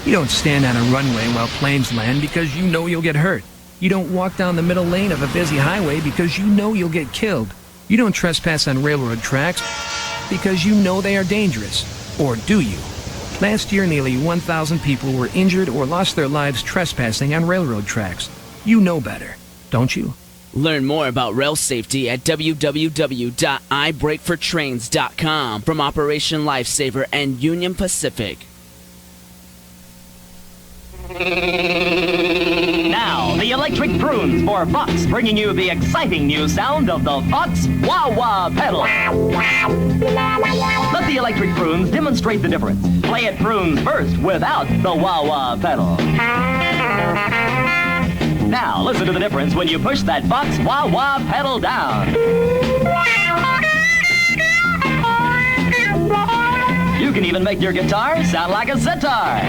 You don't stand on a runway while planes land because you know you'll get hurt. You don't walk down the middle lane of a busy highway because you know you'll get killed. You don't trespass on railroad tracks because you know they are dangerous. Or do you? Last year, nearly 1,000 people were injured or lost their lives trespassing on railroad tracks. You know better, don't you? Learn more about rail safety at www.ibreakfortrains.com from Operation Lifesaver and Union Pacific. Now, the electric prunes for Fox, bringing you the exciting new sound of the Fox wah-wah pedal. Let the electric prunes demonstrate the difference. Play it prunes first without the wah-wah pedal. Now, listen to the difference when you push that Fox wah-wah pedal down. You can even make your guitar sound like a sitar.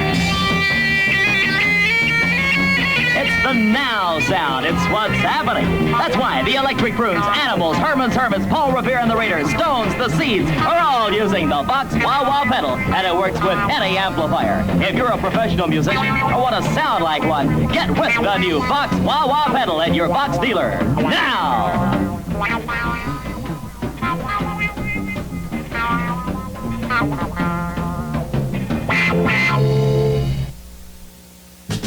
It's the now sound. It's what's happening. That's why the Electric Prunes, Animals, Herman's Hermits, Paul Revere and the Raiders, Stones, the Seeds are all using the Fox wah-wah pedal, and it works with any amplifier. If you're a professional musician or want to sound like one, get with the new Fox wah-wah pedal at your Fox dealer now.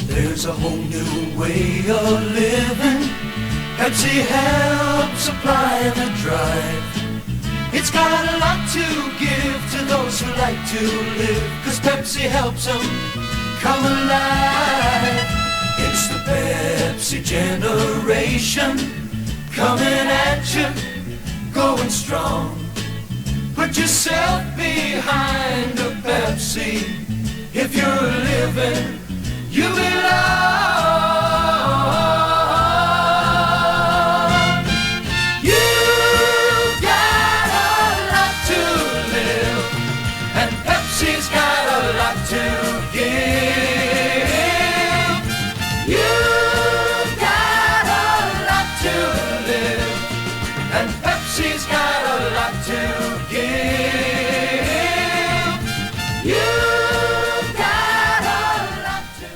There's a whole new way of living. Pepsi helps supply the drive. It's got a lot to give to those who like to live, 'cause Pepsi helps them come alive. It's the Pepsi generation, coming at you, going strong. Put yourself behind a Pepsi. If you're living, you belong. You've got a lot to live, and Pepsi's got a lot to give. You've got a lot to live, and Pepsi's got a lot to give. You've got a lot to.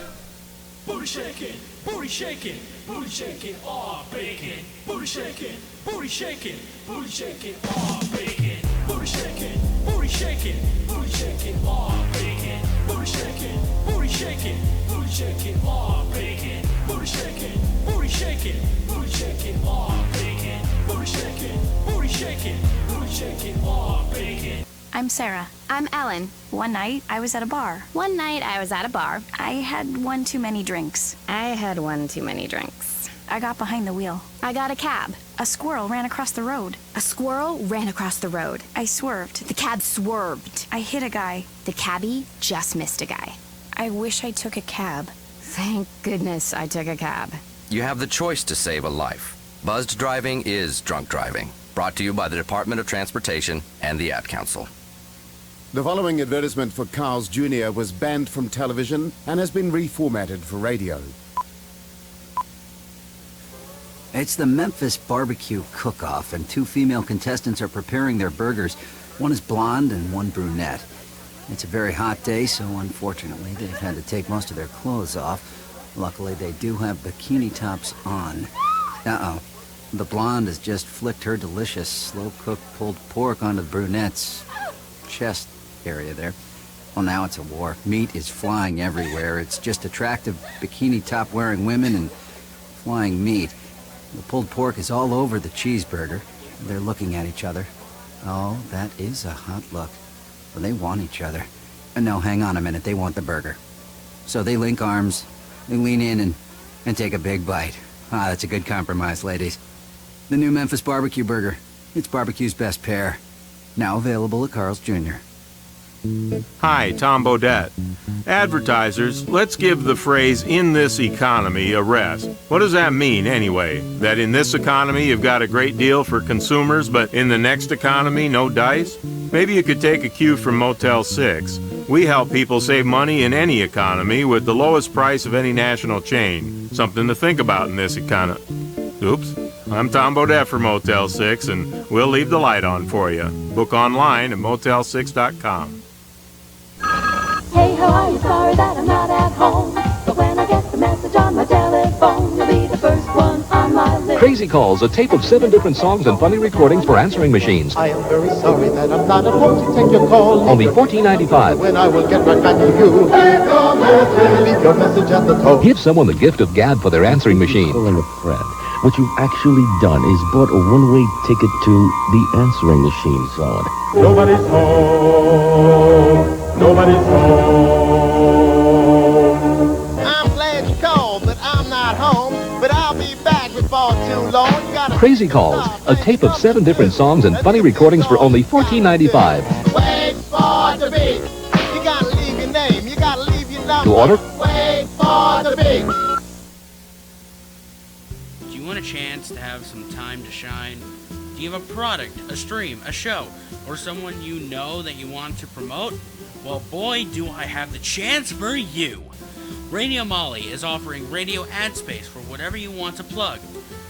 Booty shaking, booty shaking, booty shaking, oh bacon. Booty shaking, booty shaking, booty shaking, oh bacon. Booty shaking, booty shaking, booty shaking, oh bacon. Booty shaking, booty shaking, booty shaking, oh bacon. Booty shaking, booty shaking, booty shaking, oh bacon. Booty shaking, booty shaking, booty shaking, oh bacon. I'm Sarah. I'm Ellen. One night, I was at a bar. One night I was at a bar. I had one too many drinks. I had one too many drinks. I got behind the wheel. I got a cab. A squirrel ran across the road. A squirrel ran across the road. I swerved. The cab swerved. I hit a guy. The cabbie just missed a guy. I wish I took a cab. Thank goodness I took a cab. You have the choice to save a life. Buzzed driving is drunk driving. Brought to you by the Department of Transportation and the Ad Council. The following advertisement for Carl's Jr. was banned from television and has been reformatted for radio. It's the Memphis Barbecue Cook-Off, and 2 female contestants are preparing their burgers. One is blonde and one brunette. It's a very hot day, so unfortunately they've had to take most of their clothes off. Luckily, they do have bikini tops on. Uh-oh. The blonde has just flicked her delicious slow-cooked pulled pork onto the brunette's chest area there. Well, now it's a war. Meat is flying everywhere. It's just attractive bikini top wearing women and flying meat. The pulled pork is all over the cheeseburger. They're looking at each other. Oh, that is a hot look. Well, they want each other. No, hang on a minute. They want the burger. So they link arms, they lean in and take a big bite. Ah, that's a good compromise, ladies. The new Memphis Barbecue Burger. It's barbecue's best pair. Now available at Carl's Jr. Hi, Tom Bodette. Advertisers, let's give the phrase "in this economy" a rest. What does that mean, anyway? That in this economy you've got a great deal for consumers, but in the next economy, no dice? Maybe you could take a cue from Motel 6. We help people save money in any economy with the lowest price of any national chain. Something to think about in this economy. Oops. I'm Tom Bodette for Motel 6, and we'll leave the light on for you. Book online at motel6.com. Hey, how are you? Sorry that I'm not at home. So when I get the message on my telephone, you'll be the first one on my list. Crazy Calls, a tape of 7 different songs and funny recordings for answering machines. I am very sorry that I'm not at home to take your call. Only $14.95. When I will get right back to you. Leave your message at the tone. Give someone the gift of gab for their answering machine. Calling a friend. What you've actually done is bought a one-way ticket to the answering machine zone. Nobody's home. Nobody's home. I'm glad you called, but I'm not home. But I'll be back before too long. Crazy Calls, a tape of 7 different songs and funny recordings for only $14.95. Wait for the beat. You gotta leave your name. You gotta leave your number. To order? Wait for the beat. Do you want a chance to have some time to shine? Do you have a product, a stream, a show, or someone you know that you want to promote? Well, boy, do I have the chance for you! Radio Molly is offering radio ad space for whatever you want to plug.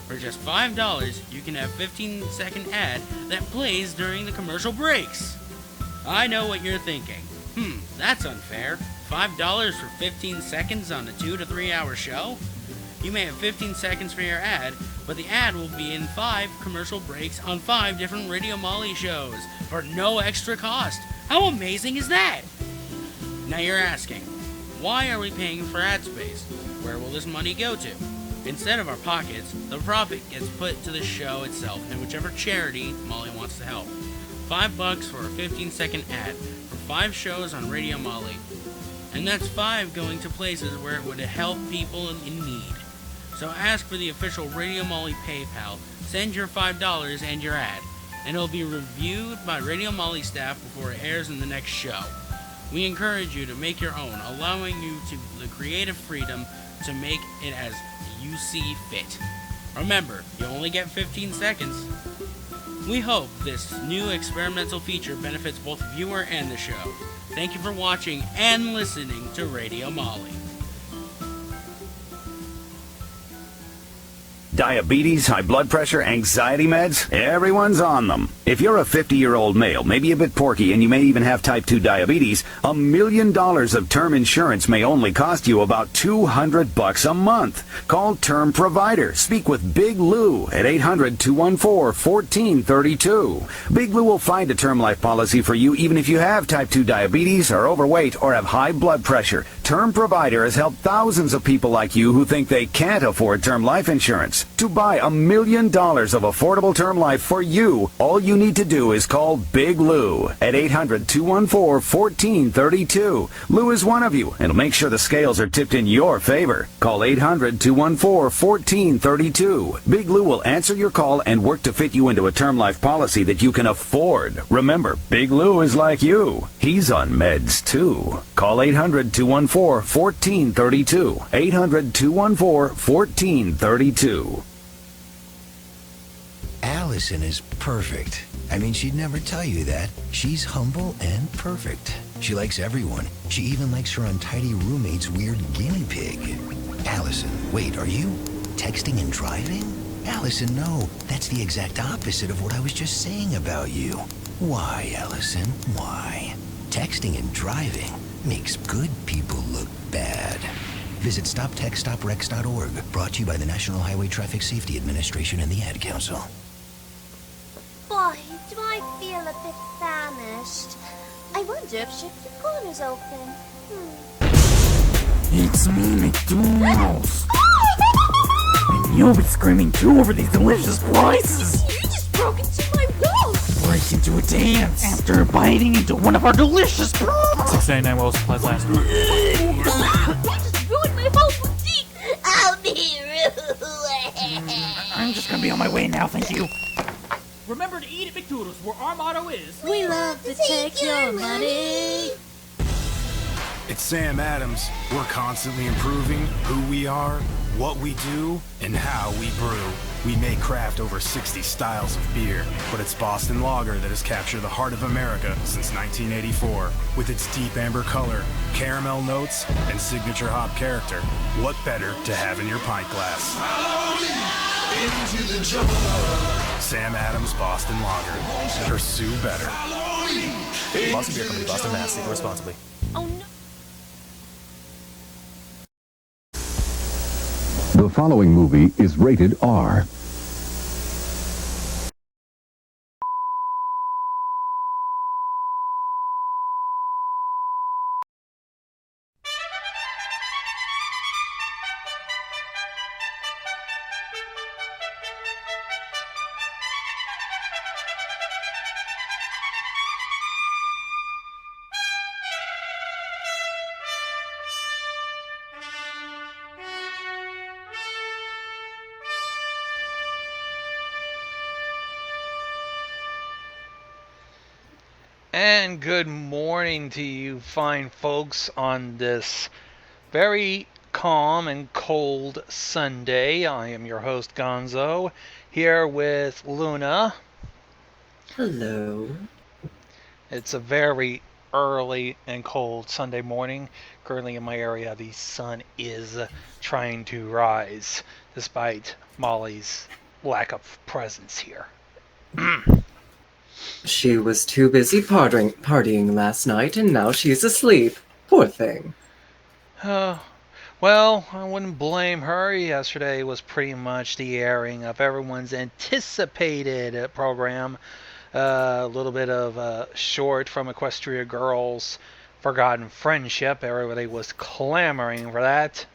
For just $5, you can have a 15-second ad that plays during the commercial breaks. I know what you're thinking. That's unfair. $5 for 15 seconds on a 2 to 3 hour show? You may have 15 seconds for your ad, but the ad will be in 5 commercial breaks on 5 different Radio Molly shows for no extra cost. How amazing is that? Now you're asking, why are we paying for ad space? Where will this money go to? Instead of our pockets, the profit gets put to the show itself and whichever charity Molly wants to help. $5 for a 15-second ad for 5 shows on Radio Molly. And that's 5 going to places where it would help people in need. So ask for the official Radio Molly PayPal, send your $5 and your ad, and it'll be reviewed by Radio Molly staff before it airs in the next show. We encourage you to make your own, allowing you the creative freedom to make it as you see fit. Remember, you only get 15 seconds. We hope this new experimental feature benefits both viewer and the show. Thank you for watching and listening to Radio Molly. Diabetes, high blood pressure, anxiety meds, everyone's on them. If you're a 50-year-old male, maybe a bit porky, and you may even have type 2 diabetes, $1 million of term insurance may only cost you about $200 a month. Call Term Provider. Speak with Big Lou at 800-214-1432. Big Lou will find a term life policy for you even if you have type 2 diabetes, are overweight, or have high blood pressure. Term Provider has helped thousands of people like you who think they can't afford term life insurance. To buy $1 million of affordable term life for you, all you need to do is call Big Lou at 800-214-1432. Lou is one of you, and will make sure the scales are tipped in your favor. Call 800-214-1432. Big Lou will answer your call and work to fit you into a term life policy that you can afford. Remember, Big Lou is like you. He's on meds, too. Call 800-214-1432. 800-214-1432. Allison is perfect. I mean, she'd never tell you that. She's humble and perfect. She likes everyone. She even likes her untidy roommate's weird guinea pig. Allison, wait, are you texting and driving? Allison, no. That's the exact opposite of what I was just saying about you. Why, Allison? Why? Texting and driving makes good people look bad. Visit StopTextStopWrecks.org. Brought to you by the National Highway Traffic Safety Administration and the Ad Council. Boy, do I feel a bit famished. I wonder if Shifty Corner's open. It's me, McDonald's. And you'll be screaming too over these delicious prices. You just broke into my wall. Break into a dance after biting into one of our delicious products. 699 well supplies last week. You just ruined my whole boutique. I'll be rude. I'm just gonna be on my way now, thank you. Remember to eat at McDonald's, where our motto is... We love to take your money. It's Sam Adams. We're constantly improving who we are, what we do, and how we brew. We may craft over 60 styles of beer, but it's Boston Lager that has captured the heart of America since 1984. With its deep amber color, caramel notes, and signature hop character, what better to have in your pint glass? Into the jungle. Sam Adams Boston Lager. Pursue better. Boston Beer Company, Boston, Mass. Drink responsibly. Oh no. The following movie is rated R. And good morning to you fine folks on this very calm and cold Sunday. I am your host Gonzo, here with Luna. Hello. It's a very early and cold Sunday morning. Currently in my area, the sun is trying to rise, despite Molly's lack of presence here. She was too busy partying last night, and now she's asleep. Poor thing. Well, I wouldn't blame her. Yesterday was pretty much the airing of everyone's anticipated program. A little bit of short from Equestria Girls, Forgotten Friendship. Everybody was clamoring for that.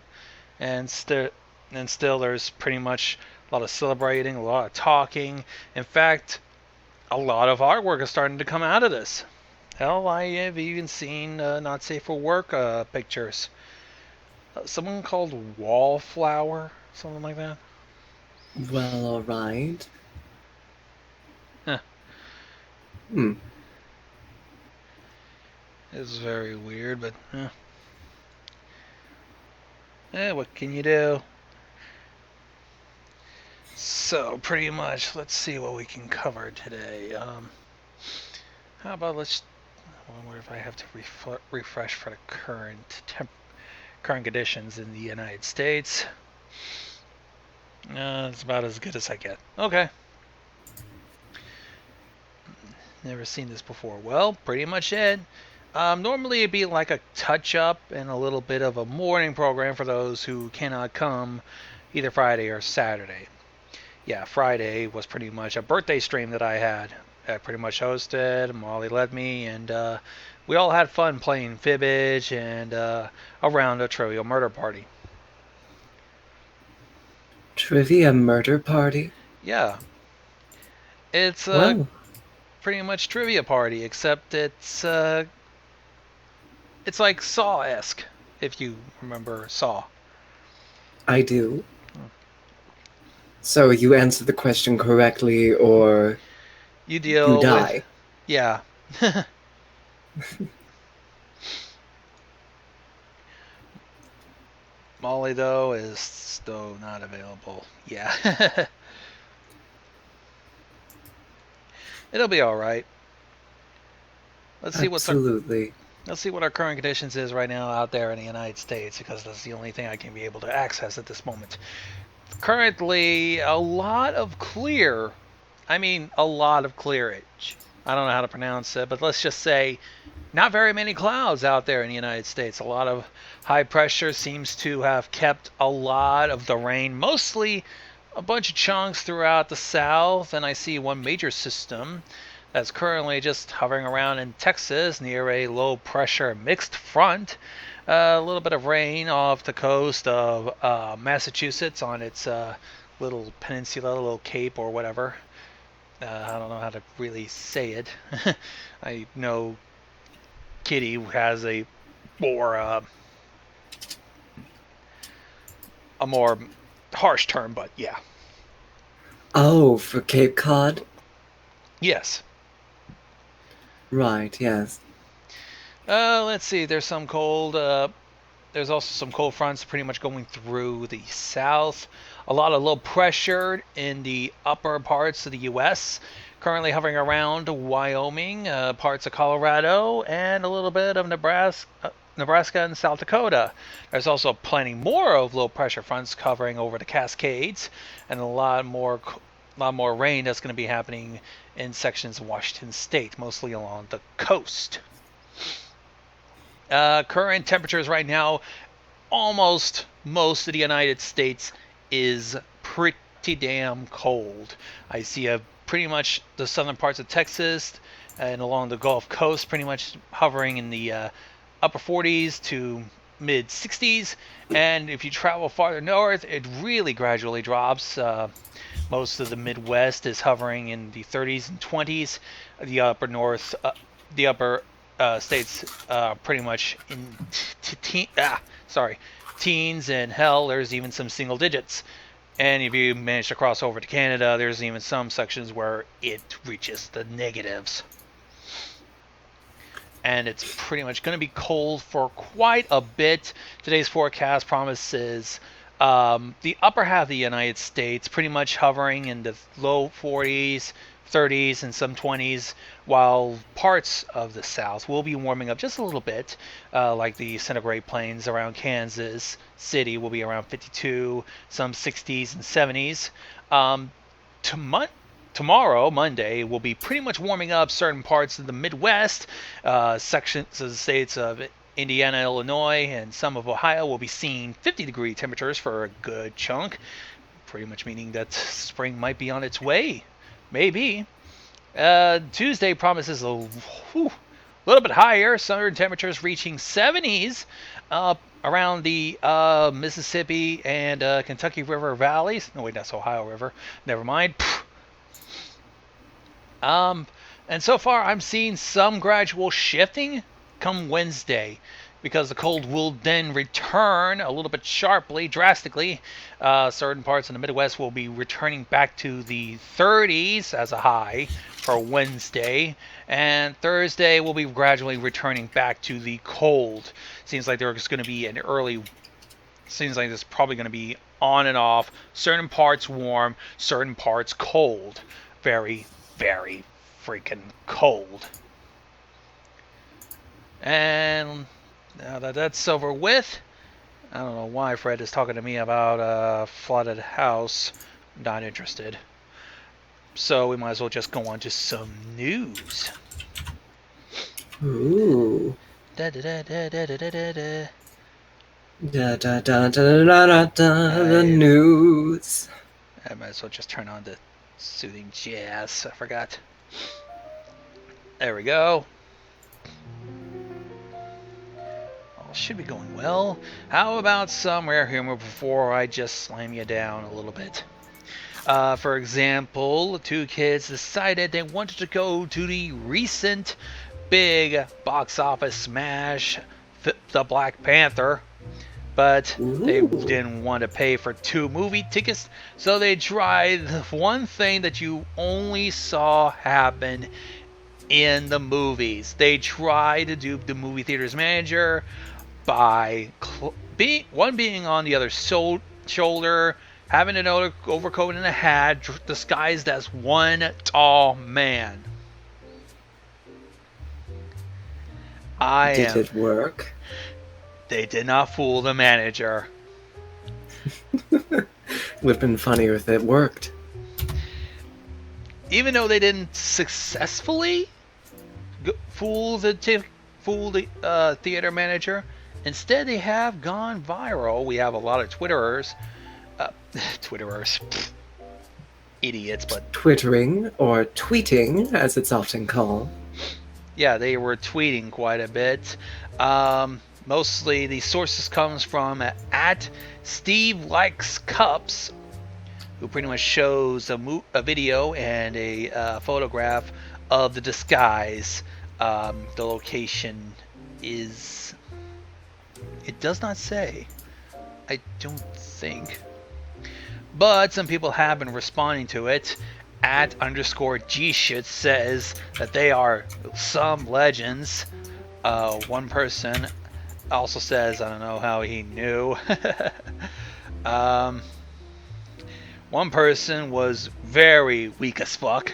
And still there's pretty much a lot of celebrating, a lot of talking. In fact, a lot of artwork is starting to come out of this. Hell, I have even seen not safe for work pictures. Someone called Wallflower, something like that. Well, alright. Huh. Hmm. It's very weird, but what can you do? So, pretty much, let's see what we can cover today. How about I wonder if I have to refresh for the current conditions in the United States. It's about as good as I get. Okay. Never seen this before. Well, pretty much it. Normally it'd be like a touch-up and a little bit of a morning program for those who cannot come either Friday or Saturday. Yeah, Friday was pretty much a birthday stream that I had. I pretty much hosted, Molly led me, and we all had fun playing Fibbage and around a Trivial Murder Party. Trivia Murder Party? Yeah. It's pretty much Trivia Party, except it's like Saw-esque, if you remember Saw. I do. So you answer the question correctly, or you die. With, yeah. Molly, though, is still not available. Yeah. It'll be all right. Let's see let's see what our current conditions is right now out there in the United States, because that's the only thing I can be able to access at this moment. Currently, a lot of clearage. I don't know how to pronounce it, but let's just say not very many clouds out there in the United States. A lot of high pressure seems to have kept a lot of the rain, mostly a bunch of chunks throughout the south, and I see one major system that's currently just hovering around in Texas near a low pressure mixed front. A little bit of rain off the coast of Massachusetts on its little peninsula, little cape or whatever. I don't know how to really say it. I know Kitty has a more harsh term, but yeah. Oh, for Cape Cod? Yes. Right, yes. Let's see, there's some cold, there's also some cold fronts pretty much going through the south. A lot of low pressure in the upper parts of the U.S., currently hovering around Wyoming, parts of Colorado, and a little bit of Nebraska and South Dakota. There's also plenty more of low pressure fronts covering over the Cascades, and a lot more rain that's going to be happening in sections of Washington State, mostly along the coast. Current temperatures right now, almost most of the United States is pretty damn cold. I see pretty much the southern parts of Texas and along the Gulf Coast pretty much hovering in the upper 40s to mid 60s. And if you travel farther north, it really gradually drops. Most of the Midwest is hovering in the 30s and 20s. The upper north, the upper states, pretty much in teens, and hell, there's even some single digits. And if you manage to cross over to Canada, there's even some sections where it reaches the negatives. And it's pretty much going to be cold for quite a bit. Today's forecast promises the upper half of the United States pretty much hovering in the low 40s, 30s, and some 20s, while parts of the South will be warming up just a little bit, like the Centigrade Plains around Kansas City will be around 52, some 60s and 70s. Tomorrow, Monday, will be pretty much warming up certain parts of the Midwest. Sections of the states of Indiana, Illinois, and some of Ohio will be seeing 50-degree temperatures for a good chunk, pretty much meaning that spring might be on its way. Maybe. Tuesday promises a little bit higher, southern temperatures reaching 70s around the Mississippi and Kentucky River valleys. No, wait, that's Ohio River. Never mind. And so far, I'm seeing some gradual shifting come Wednesday, because the cold will then return a little bit sharply, drastically. Certain parts in the Midwest will be returning back to the 30s as a high for Wednesday, and Thursday will be gradually returning back to the cold. Seems like there's going to be seems like it's probably going to be on and off. Certain parts warm, certain parts cold. Very, very freaking cold. And now that that's over with, I don't know why Fred is talking to me about a flooded house. I'm not interested. So we might as well just go on to some news. Ooh. Da da da da da da da da. Da da da da da da da. The news. I might as well just turn on the soothing jazz. I forgot. There we go. Should be going well. How about some rare humor before I just slam you down a little bit? For example, two kids decided they wanted to go to the recent big box office smash, The Black Panther, but they didn't want to pay for 2 movie tickets, so they tried one thing that you only saw happen in the movies. They tried to dupe the movie theater's manager by one being on the other's shoulder, having an overcoat and a hat, disguised as one tall man. Did it work? They did not fool the manager. Would have been funnier if it worked. Even though they didn't successfully fool the theater manager, instead they have gone viral. We have a lot of Twitterers, idiots, but Twittering, or tweeting, as it's often called. Yeah, they were tweeting quite a bit. Mostly the sources comes from at Steve Likes Cups, who pretty much shows a video and a photograph of the disguise. The location is... It does not say. I don't think. But some people have been responding to it. At _Gshit says that they are some legends. One person also says, I don't know how he knew. One person was very weak as fuck.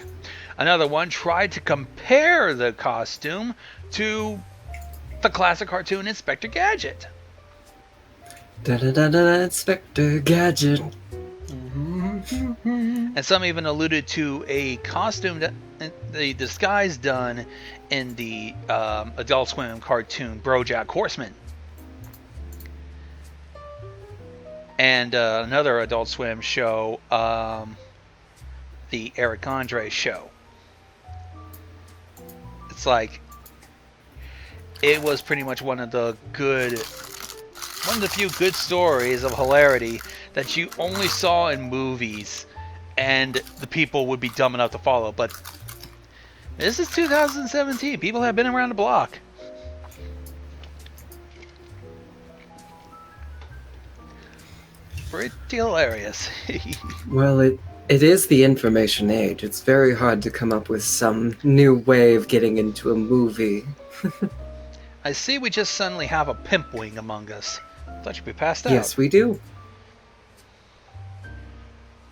Another one tried to compare the costume to the classic cartoon Inspector Gadget. Da-da-da-da, Inspector Gadget. And some even alluded to a costume, the disguise done in the Adult Swim cartoon BoJack Horseman. and another Adult Swim show, the Eric Andre show. It's like it was pretty much one of the few good stories of hilarity that you only saw in movies, and the people would be dumb enough to follow. But this is 2017. People have been around the block. Pretty hilarious. Well, it is the information age. It's very hard to come up with some new way of getting into a movie. I see we just suddenly have a pimp wing among us. Thought you'd be passed out. Yes, we do.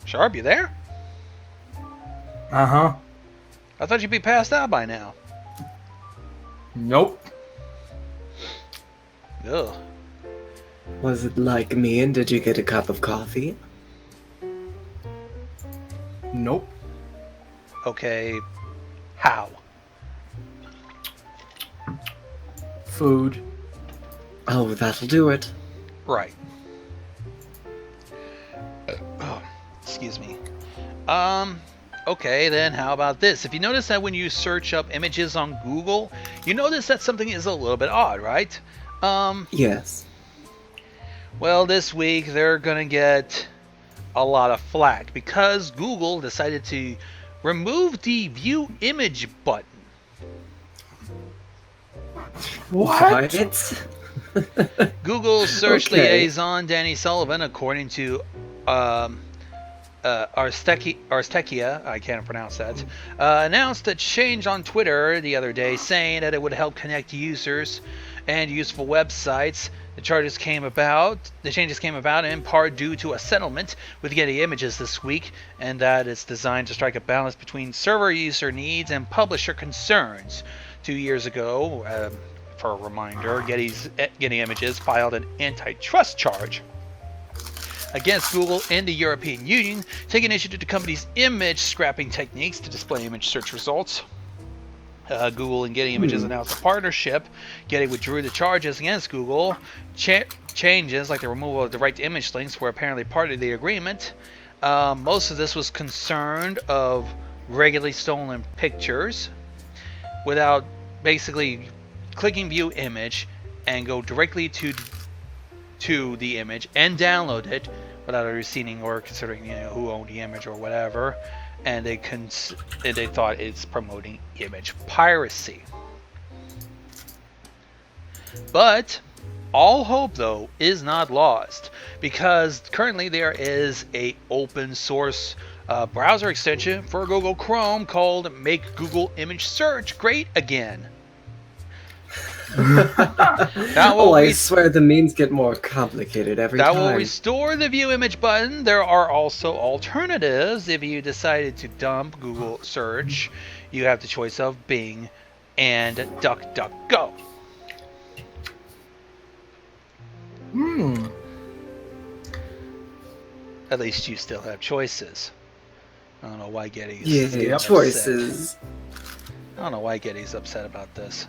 Sharp, you there? Uh-huh. I thought you'd be passed out by now. Nope. Ugh. Was it like me, and did you get a cup of coffee? Nope. Okay. How? Food. Oh, that'll do it. Right. Oh, excuse me. Okay, then how about this? If you notice that when you search up images on Google, you notice that something is a little bit odd, right? Yes. Well, this week they're gonna get a lot of flack because Google decided to remove the view image button. What? Google search Okay. liaison Danny Sullivan, according to Arstekia, I can't pronounce that, announced a change on Twitter the other day, saying that it would help connect users and useful websites. The changes came about in part due to a settlement with Getty Images this week, and that it's designed to strike a balance between server user needs and publisher concerns. 2 years ago, for a reminder, Getty Images filed an antitrust charge against Google and the European Union, taking issue to the company's image scrapping techniques to display image search results. Google and Getty Images announced a partnership. Getty withdrew the charges against Google. Changes like the removal of the right to image links were apparently part of the agreement. Most of this was concerned of regularly stolen pictures without basically clicking view image and go directly to the image and download it without receiving or considering who owned the image or whatever. And they thought it's promoting image piracy. But all hope, though, is not lost, because currently there is a open source browser extension for Google Chrome called Make Google Image Search Great Again. I swear the memes get more complicated every time. That will restore the view image button. There are also alternatives. If you decided to dump Google search, you have the choice of Bing and DuckDuckGo. At least you still have choices. I don't know why Getty's choices. upset. I don't know why Getty's upset about this.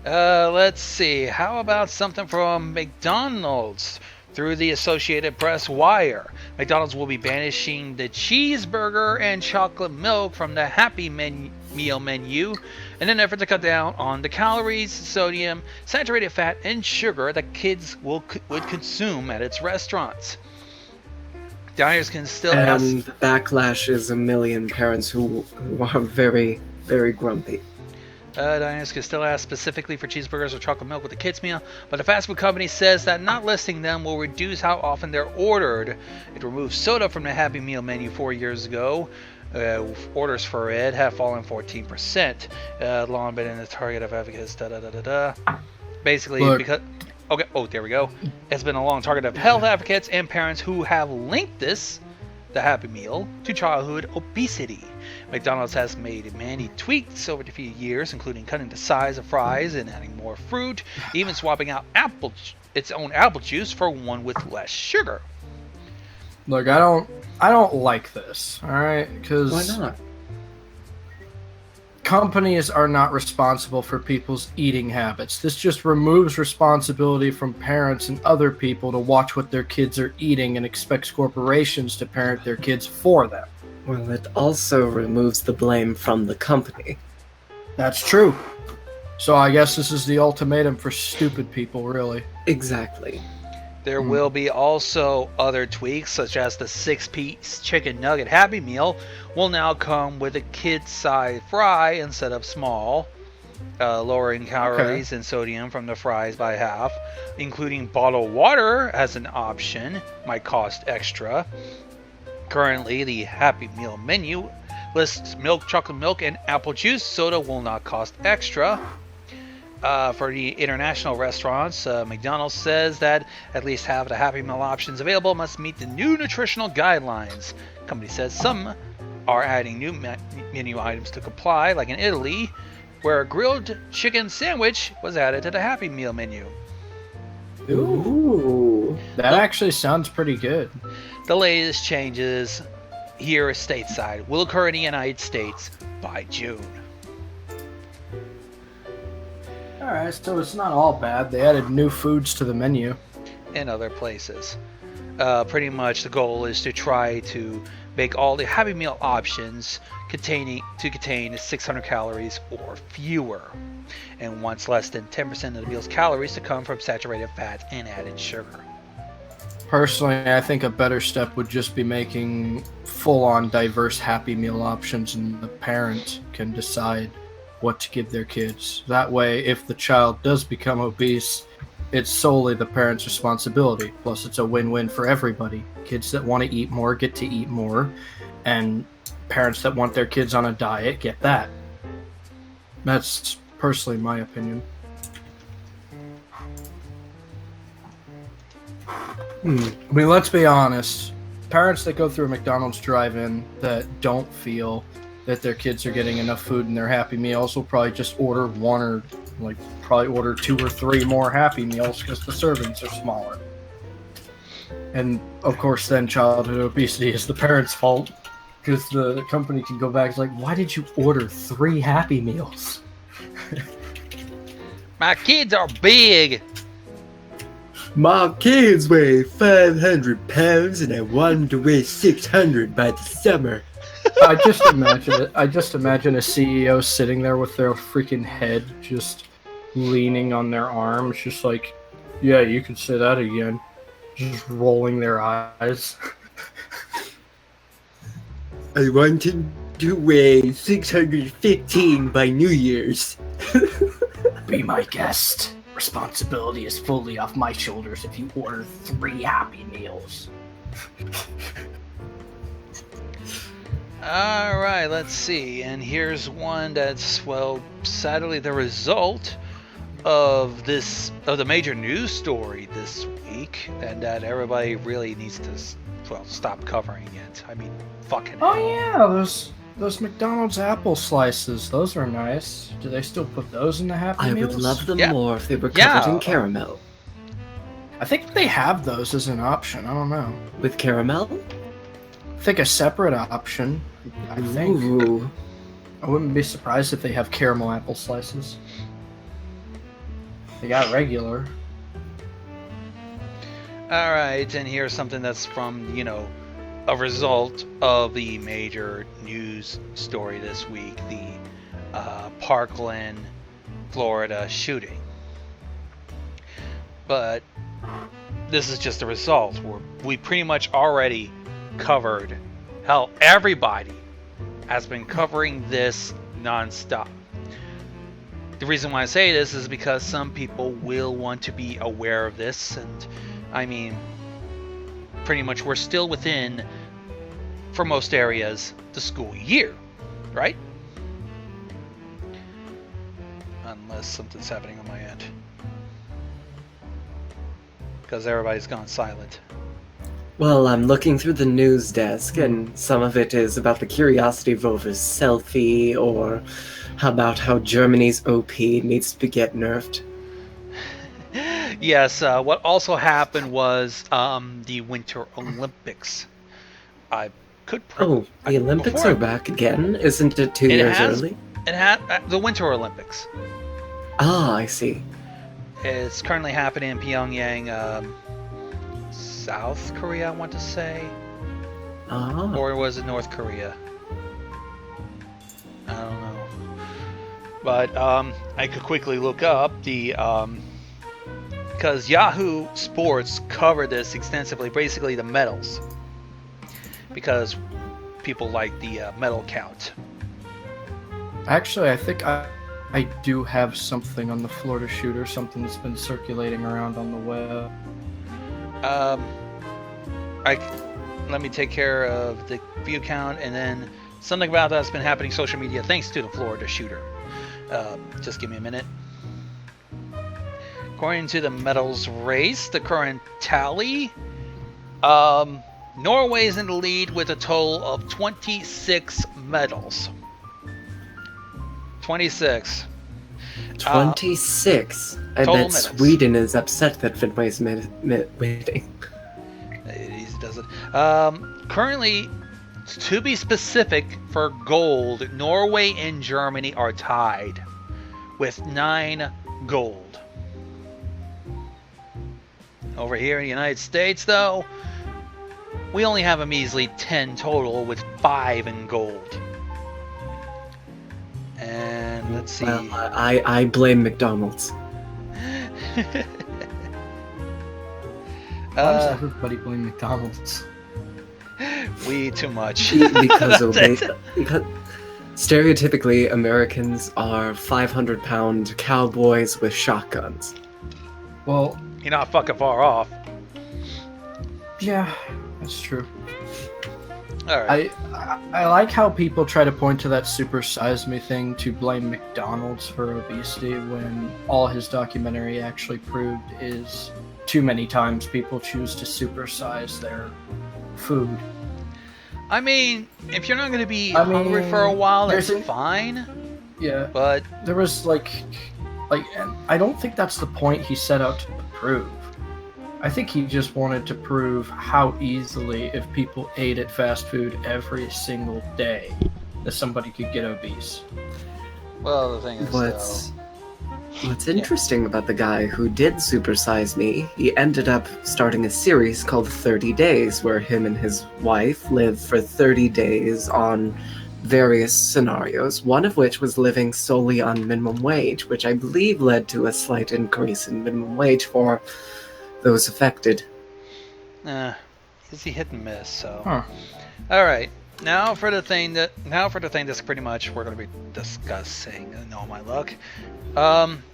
Let's see. How about something from McDonald's? Through the Associated Press wire, McDonald's will be banishing the cheeseburger and chocolate milk from the Happy Meal menu in an effort to cut down on the calories, sodium, saturated fat, and sugar that kids would consume at its restaurants. Diners can still and the backlash is a million parents who are very, very grumpy. Diners can still ask specifically for cheeseburgers or chocolate milk with the kids meal, but the fast food company says that not listing them will reduce how often they're ordered. It removed soda from the Happy Meal menu 4 years ago. Orders for it have fallen 14%. Long been in the target of advocates. Basically, because there we go. It's been a long target of health advocates and parents who have linked the Happy Meal, to childhood obesity. McDonald's has made many tweaks over the few years, including cutting the size of fries and adding more fruit, even swapping out its own apple juice for one with less sugar. Look, I don't like this. All right, because why not? companies are not responsible for people's eating habits. This just removes responsibility from parents and other people to watch what their kids are eating and expects corporations to parent their kids for them. Well, it also removes the blame from the company. That's true. So I guess this is the ultimatum for stupid people, really. Exactly. There will be also other tweaks, such as the 6-piece chicken nugget Happy Meal will now come with a kid-size fry instead of small, lowering calories and sodium from the fries by half, including bottled water as an option, might cost extra. Currently, the Happy Meal menu lists milk, chocolate milk, and apple juice. Soda will not cost extra. For the international restaurants, McDonald's says that at least half of the Happy Meal options available must meet the new nutritional guidelines. The company says some are adding new menu items to comply, like in Italy, where a grilled chicken sandwich was added to the Happy Meal menu. Ooh. That actually sounds pretty good. The latest changes here stateside will occur in the United States by June. Alright, so it's not all bad. They added new foods to the menu. In other places. Pretty much the goal is to try to make all the Happy Meal options contain 600 calories or fewer, and wants less than 10% of the meal's calories to come from saturated fat and added sugar. Personally, I think a better step would just be making full-on diverse Happy Meal options, and the parent can decide what to give their kids. That way, if the child does become obese, it's solely the parent's responsibility. Plus, it's a win-win for everybody. Kids that want to eat more get to eat more, and parents that want their kids on a diet get that. That's personally my opinion. I mean, let's be honest. Parents that go through a McDonald's drive-in that don't feel that their kids are getting enough food in their Happy Meals will probably just order one or probably order 2 or 3 more Happy Meals because the servings are smaller. And of course, then childhood obesity is the parents' fault because the company can go back. It's like, why did you order 3 Happy Meals? My kids are big. My kids weigh 500 pounds and I want them to weigh 600 by the summer. I just imagine it. I just imagine a CEO sitting there with their freaking head just leaning on their arms, just like, yeah, you can say that again. Just rolling their eyes. I want him to weigh 615 by New Year's. Be my guest. Responsibility is fully off my shoulders if you order 3 Happy Meals. Alright, let's see. And here's one that's, well, sadly the result of the major news story this week, and that everybody really needs to, stop covering it. I mean, fucking Oh hell. yeah, those McDonald's apple slices. Those are nice. Do they still put those in the Happy I Meals? would love them more if they were covered in caramel. I think they have those as an option. I don't know. With caramel? I think a separate option. I think. Ooh. I wouldn't be surprised if they have caramel apple slices. They got regular. Alright, and here's something that's from, a result of the major news story this week, the Parkland, Florida shooting. But this is just a result. We pretty much already covered, hell, everybody has been covering this nonstop. The reason why I say this is because some people will want to be aware of this, and I mean, pretty much we're still within, for most areas, the school year, right? Unless something's happening on my end. Because everybody's gone silent. Well, I'm looking through the news desk, and some of it is about the Curiosity Rover's selfie, or about how Germany's OP needs to get nerfed. Yes, what also happened was the Winter Olympics. I could the Olympics are back again? Isn't it 2 years early? It had the Winter Olympics. Ah, I see. It's currently happening in Pyongyang, South Korea, I want to say. Or was it North Korea? I don't know. But I could quickly look up the because Yahoo Sports covered this extensively, basically the medals, because people like the medal count. Actually, I think I do have something on the Florida shooter, something that's been circulating around on the web. Let me take care of the view count, and then something about that's been happening social media thanks to the Florida shooter. Just give me a minute. According to the medals race, the current tally, Norway's in the lead with a total of 26 medals. 26. 26. I total bet medals. Sweden is upset that Finway's winning. It easy does it. Currently, to be specific, for gold, Norway and Germany are tied with 9 gold. Over here in the United States, though, we only have a measly 10 total with 5 in gold. And let's see. Well, I blame McDonald's. Why does everybody blame McDonald's? We eat too much. because That's it. because stereotypically Americans are 500-pound cowboys with shotguns. Well, you're not fucking far off. Yeah, that's true. All right. I like how people try to point to that Super Size Me thing to blame McDonald's for obesity when all his documentary actually proved is too many times people choose to supersize their food. I mean, if you're not going to be hungry for a while, that's fine. Yeah, but there was like, and I don't think that's the point he set out to prove. I think he just wanted to prove how easily, if people ate at fast food every single day, that somebody could get obese. Well, the thing is, What's interesting about the guy who did Supersize Me, he ended up starting a series called 30 Days, where him and his wife lived for 30 days on various scenarios, one of which was living solely on minimum wage, which I believe led to a slight increase in minimum wage for those affected. Is he hit and miss? So, Huh. All right. Now for the thing that's pretty much we're going to be discussing. Know my luck,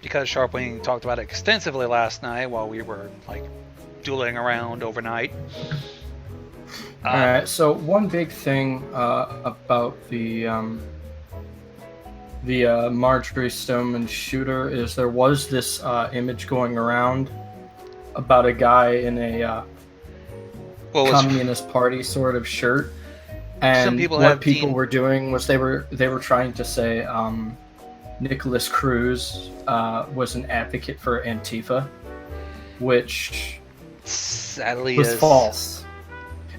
because Sharpwing talked about it extensively last night while we were like dueling around overnight. All right. So one big thing about the Marjorie Stoneman shooter is there was this image going around about a guy in a Communist Party sort of shirt, and what people were doing was they were trying to say Nicholas Cruz was an advocate for Antifa, which sadly was is false.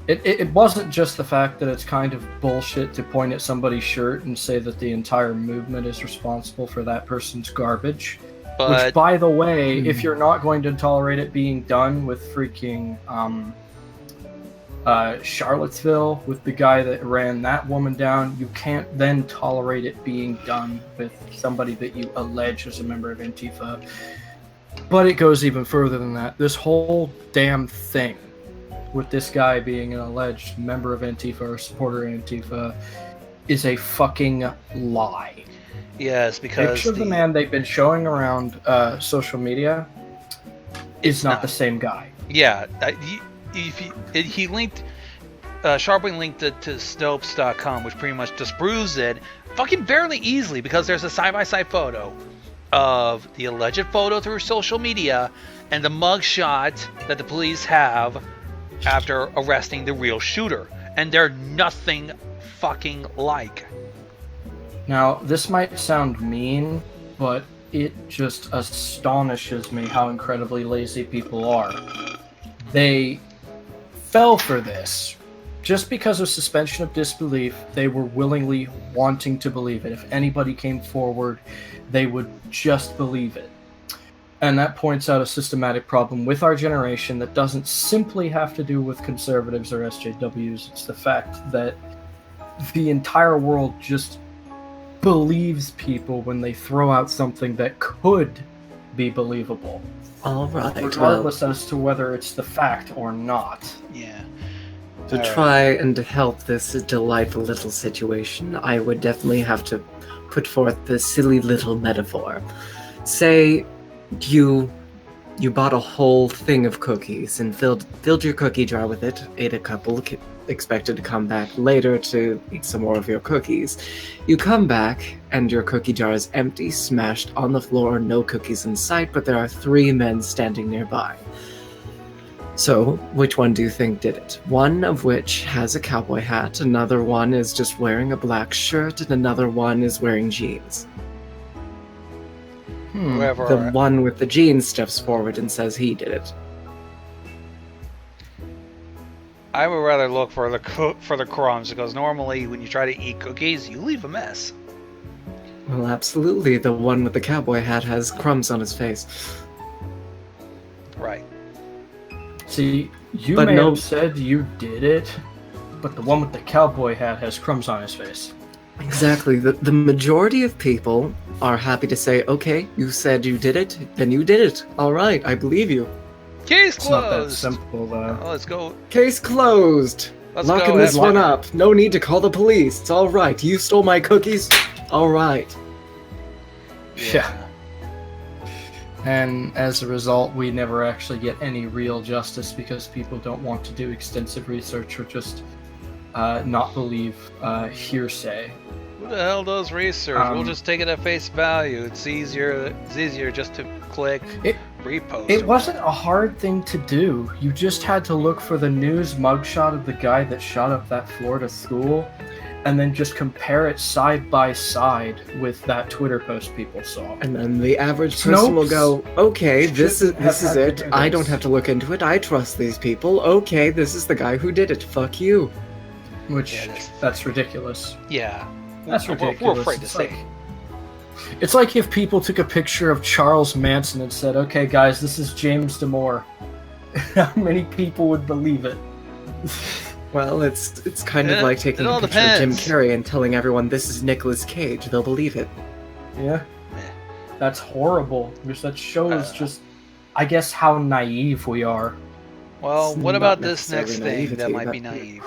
It wasn't just the fact that it's kind of bullshit to point at somebody's shirt and say that the entire movement is responsible for that person's garbage. But, which, by the way, if you're not going to tolerate it being done with freaking Charlottesville, with the guy that ran that woman down, you can't then tolerate it being done with somebody that you allege is a member of Antifa. But it goes even further than that. This whole damn thing with this guy being an alleged member of Antifa or supporter of Antifa is a fucking lie. Yes, because picture of the man they've been showing around social media is not the same guy. Yeah, he linked Sharpwing linked it to Snopes.com, which pretty much disproves it fucking fairly easily because there's a side-by-side photo of the alleged photo through social media and the mugshot that the police have after arresting the real shooter, and they're nothing fucking like. Now, this might sound mean, but it just astonishes me how incredibly lazy people are. They fell for this just because of suspension of disbelief, they were willingly wanting to believe it. If anybody came forward, they would just believe it. And that points out a systematic problem with our generation that doesn't simply have to do with conservatives or SJWs. It's the fact that the entire world just believes people when they throw out something that could be believable. All right. Regardless as to whether it's the fact or not. Yeah. To try and help this delightful little situation, I would definitely have to put forth this silly little metaphor. Say you bought a whole thing of cookies and filled your cookie jar with it, ate a couple, expected to come back later to eat some more of your cookies. You come back and your cookie jar is empty, smashed on the floor, no cookies in sight, but there are 3 men standing nearby. So, which one do you think did it? One of which has a cowboy hat, another one is just wearing a black shirt, and another one is wearing jeans. Whoever. The one with the jeans steps forward and says he did it. I would rather look for the crumbs, because normally when you try to eat cookies, you leave a mess. Well, absolutely. The one with the cowboy hat has crumbs on his face. Right. See, you may have said you did it, but the one with the cowboy hat has crumbs on his face. Exactly. The majority of people are happy to say, okay, you said you did it, then you did it. All right, I believe you. Case It's not that closed. simple, though. Oh, let's go. Case closed. Let's Locking go, this Edward. one up. No need to call the police. It's all right. You stole my cookies. All right. Yeah. And as a result, we never actually get any real justice because people don't want to do extensive research or just not believe hearsay. Who the hell does research? We'll just take it at face value. It's easier just to click repost. It wasn't a hard thing to do. You just had to look for the news mugshot of the guy that shot up that Florida school, and then just compare it side by side with that Twitter post people saw. And then the average person will go, okay, this is it. I don't have to look into it. I trust these people. Okay, this is the guy who did it. Fuck you. Which, that's ridiculous. Yeah. That's ridiculous. We're afraid to It's say. like- It's like if people took a picture of Charles Manson and said, okay, guys, this is James Damore. How many people would believe it? Well, it's kind of like taking it a all picture of Jim depends. Carrey and telling everyone this is Nicolas Cage. They'll believe it. Yeah. That's horrible. Because that shows just, I guess, how naive we are. Well, It's what not about this next necessarily thing that naivety, might but- be naive?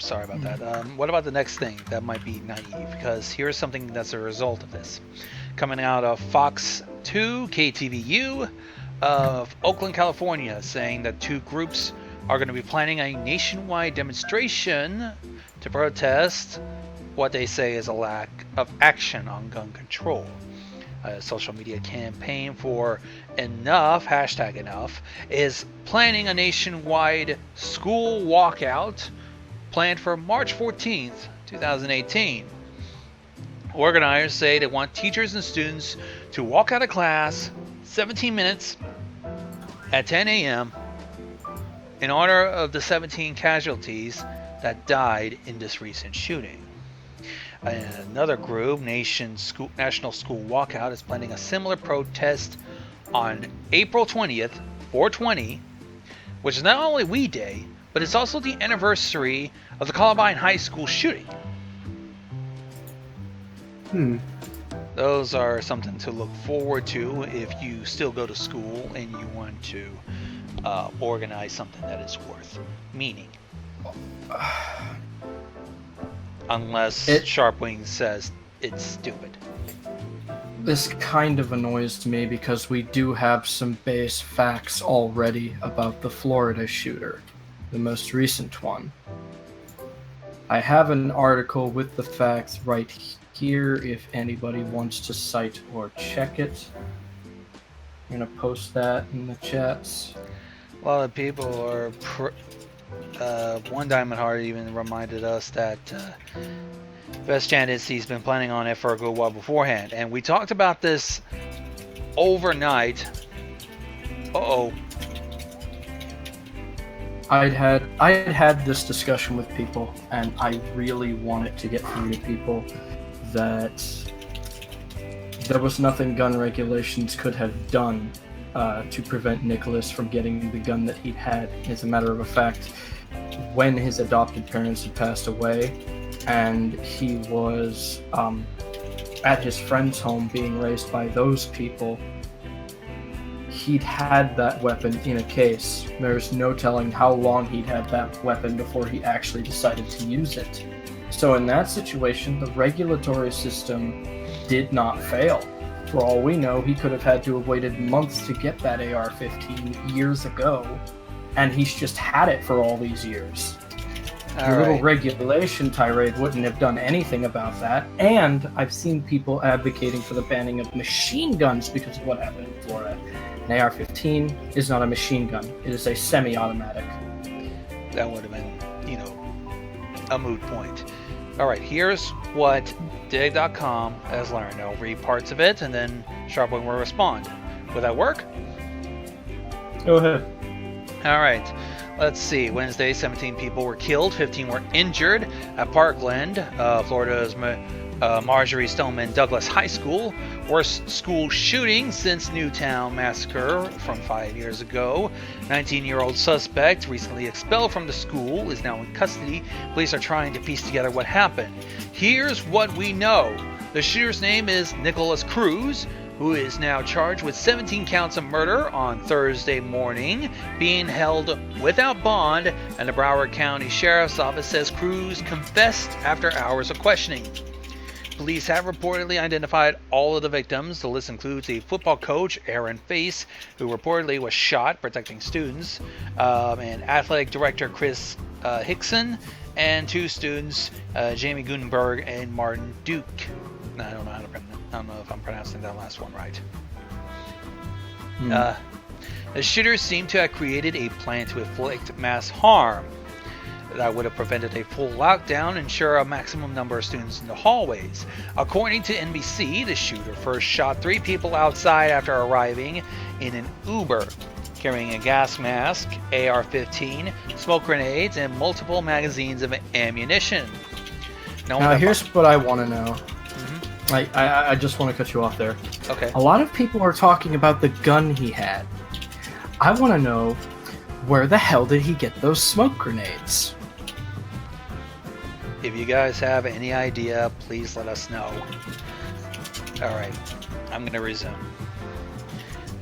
Sorry about that. What about the next thing that might be naive? Because here's something that's a result of this. Coming out of Fox 2, KTVU of Oakland, California, saying that 2 groups are going to be planning a nationwide demonstration to protest what they say is a lack of action on gun control. A social media campaign for enough, #enough, is planning a nationwide school walkout planned for March 14th, 2018. Organizers say they want teachers and students to walk out of class 17 minutes at 10 a.m. in honor of the 17 casualties that died in this recent shooting. Another group, National School Walkout, is planning a similar protest on April 20th, 420, which is not only We Day, but it's also the anniversary of the Columbine High School shooting. Those are something to look forward to if you still go to school and you want to organize something that is worth meaning. Unless Sharpwing says it's stupid. This kind of annoys me because we do have some base facts already about the Florida shooter, the most recent one. I have an article with the facts right here if anybody wants to cite or check it. I'm going to post that in the chats. A lot of people are... One Diamond Heart even reminded us that Best He's been planning on it for a good while beforehand. And we talked about this overnight. Uh-oh. I had this discussion with people, and I really wanted to get through to people that there was nothing gun regulations could have done to prevent Nicholas from getting the gun that he'd had. As a matter of fact, when his adopted parents had passed away, and he was at his friend's home being raised by those people, he'd had that weapon in a case. There's no telling how long he'd had that weapon before he actually decided to use it. So in that situation, the regulatory system did not fail. For all we know, he could have had to have waited months to get that AR-15 years ago, and he's just had it for all these years. The little regulation tirade wouldn't have done anything about that, and I've seen people advocating for the banning of machine guns because of what happened in Florida. An AR-15 is not a machine gun. It is a semi-automatic. That would have been, a moot point. All right, here's what dig.com has learned. I'll read parts of it, and then Sharpwing will respond. Will that work? Go ahead. All right. Let's see. Wednesday, 17 people were killed, 15 were injured at Parkland, Florida's Marjorie Stoneman Douglas High School. Worst school shooting since Newtown massacre from 5 years ago. 19-year-old suspect, recently expelled from the school, is now in custody. Police are trying to piece together what happened. Here's what we know. The shooter's name is Nicholas Cruz, who is now charged with 17 counts of murder on Thursday morning, being held without bond, and the Broward County Sheriff's Office says Cruz confessed after hours of questioning. Police have reportedly identified all of the victims. The list includes a football coach, Aaron Face, who reportedly was shot protecting students, and athletic director Chris Hickson, and 2 students, Jamie Gutenberg and Martin Duke. I don't know if I'm pronouncing that last one right. The shooters seem to have created a plan to inflict mass harm that would have prevented a full lockdown and ensure a maximum number of students in the hallways. According to NBC, the shooter first shot 3 people outside after arriving in an Uber, carrying a gas mask, AR-15, smoke grenades, and multiple magazines of ammunition. Now here's what I want to know. I just want to cut you off there. Okay. A lot of people are talking about the gun he had. I want to know, where the hell did he get those smoke grenades? If you guys have any idea, please let us know. Alright, I'm going to resume.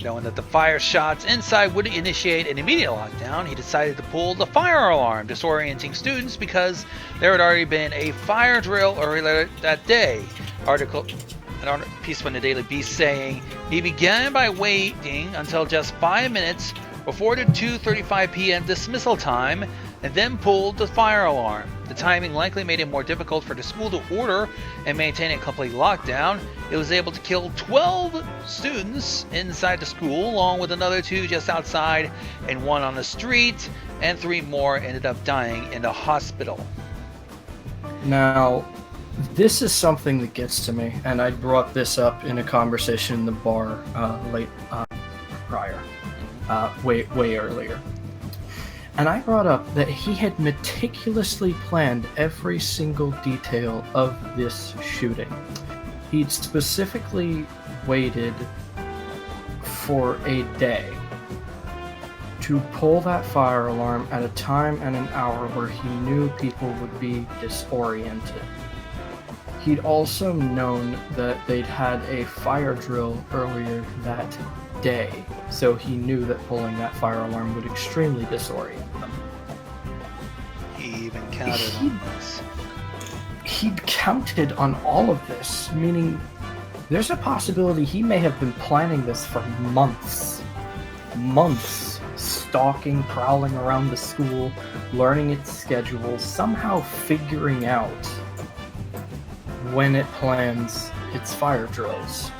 Knowing that the fire shots inside would initiate an immediate lockdown, he decided to pull the fire alarm, disorienting students because there had already been a fire drill earlier that day. An piece from the Daily Beast saying he began by waiting until just 5 minutes before the 2:35 p.m. dismissal time and then pulled the fire alarm. The timing likely made it more difficult for the school to order and maintain a complete lockdown. It was able to kill 12 students inside the school, along with another 2 just outside and 1 on the street, and 3 more ended up dying in the hospital. Now, this is something that gets to me, and I brought this up in a conversation in the bar way earlier. And I brought up that he had meticulously planned every single detail of this shooting. He'd specifically waited for a day to pull that fire alarm at a time and an hour where he knew people would be disoriented. He'd also known that they'd had a fire drill earlier that day, so he knew that pulling that fire alarm would extremely disorient them. He even counted on this. He'd counted on all of this, meaning there's a possibility he may have been planning this for months. Months. Stalking, prowling around the school, learning its schedule, somehow figuring out when it plans its fire drills.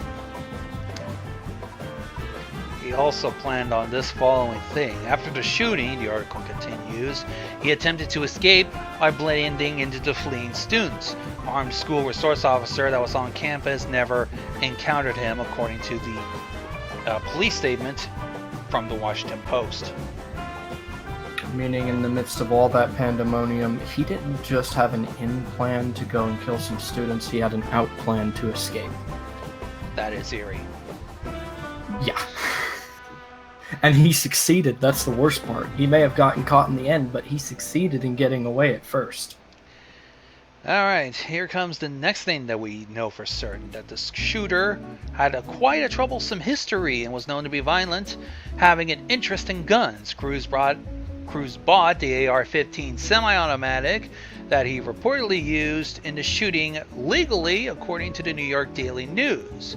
He also planned on this following thing. After the shooting, the article continues, he attempted to escape by blending into the fleeing students. Armed school resource officer that was on campus never encountered him, according to the police statement from the Washington Post. meaning in the midst of all that pandemonium, he didn't just have an in plan to go and kill some students, he had an out plan to escape. That is eerie. Yeah. And he succeeded, that's the worst part. He may have gotten caught in the end, but he succeeded in getting away at first. Alright, here comes the next thing that we know for certain, that the shooter had quite a troublesome history and was known to be violent, having an interest in guns. Cruz bought the AR-15 semi-automatic that he reportedly used in the shooting legally, according to the New York Daily News.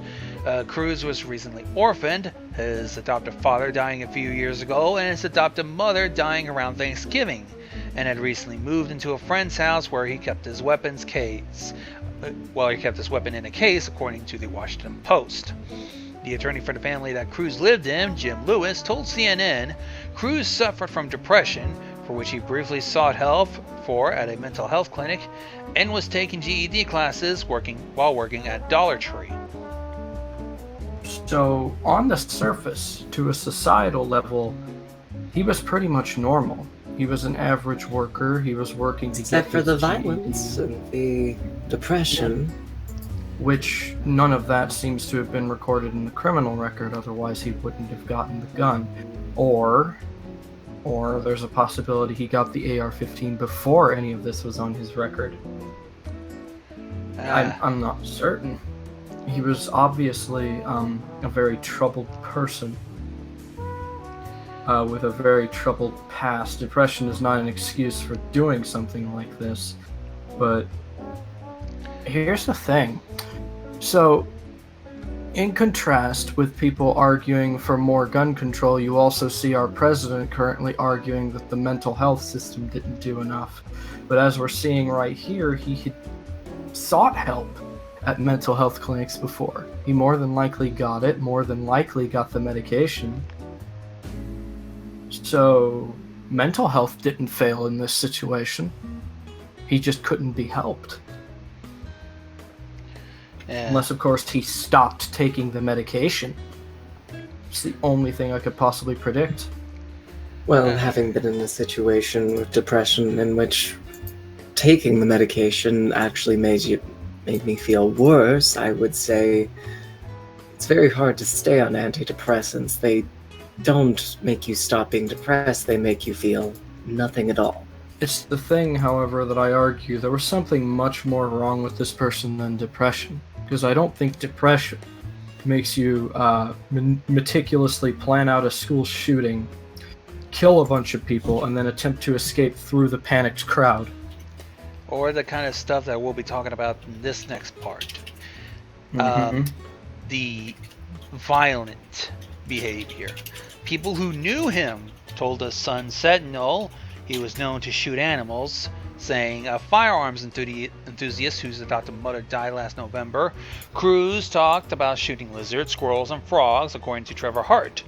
Cruz was recently orphaned, his adoptive father dying a few years ago, and his adoptive mother dying around Thanksgiving, and had recently moved into a friend's house where he kept his weapons case. He kept his weapon in a case, according to the Washington Post. The attorney for the family that Cruz lived in, Jim Lewis, told CNN Cruz suffered from depression, for which he briefly sought help for at a mental health clinic, and was taking GED classes while working at Dollar Tree. So, on the surface, to a societal level, he was pretty much normal. He was an average worker. He was working to Except get for the his violence and the depression. Which none of that seems to have been recorded in the criminal record, otherwise he wouldn't have gotten the gun. Or there's a possibility he got the AR-15 before any of this was on his record. I'm not certain. He was obviously a very troubled person. With a very troubled past. Depression is not an excuse for doing something like this, but here's the thing. So, in contrast with people arguing for more gun control, you also see our president currently arguing that the mental health system didn't do enough. But as we're seeing right here, he had sought help at mental health clinics before. He more than likely got it, more than likely got the medication. So, mental health didn't fail in this situation. He just couldn't be helped. Yeah. Unless, of course, he stopped taking the medication. It's the only thing I could possibly predict. Well, having been in a situation with depression in which taking the medication actually made me feel worse, I would say it's very hard to stay on antidepressants. They don't make you stop being depressed, they make you feel nothing at all. It's the thing, however, that I argue there was something much more wrong with this person than depression. Because I don't think depression makes you meticulously plan out a school shooting, kill a bunch of people, and then attempt to escape through the panicked crowd. Or the kind of stuff that we'll be talking about in this next part. The violent behavior. People who knew him told us Sun Sentinel he was known to shoot animals, saying a firearms enthusiast whose adopted mother died last November. Cruz talked about shooting lizards, squirrels, and frogs, according to Trevor Hart,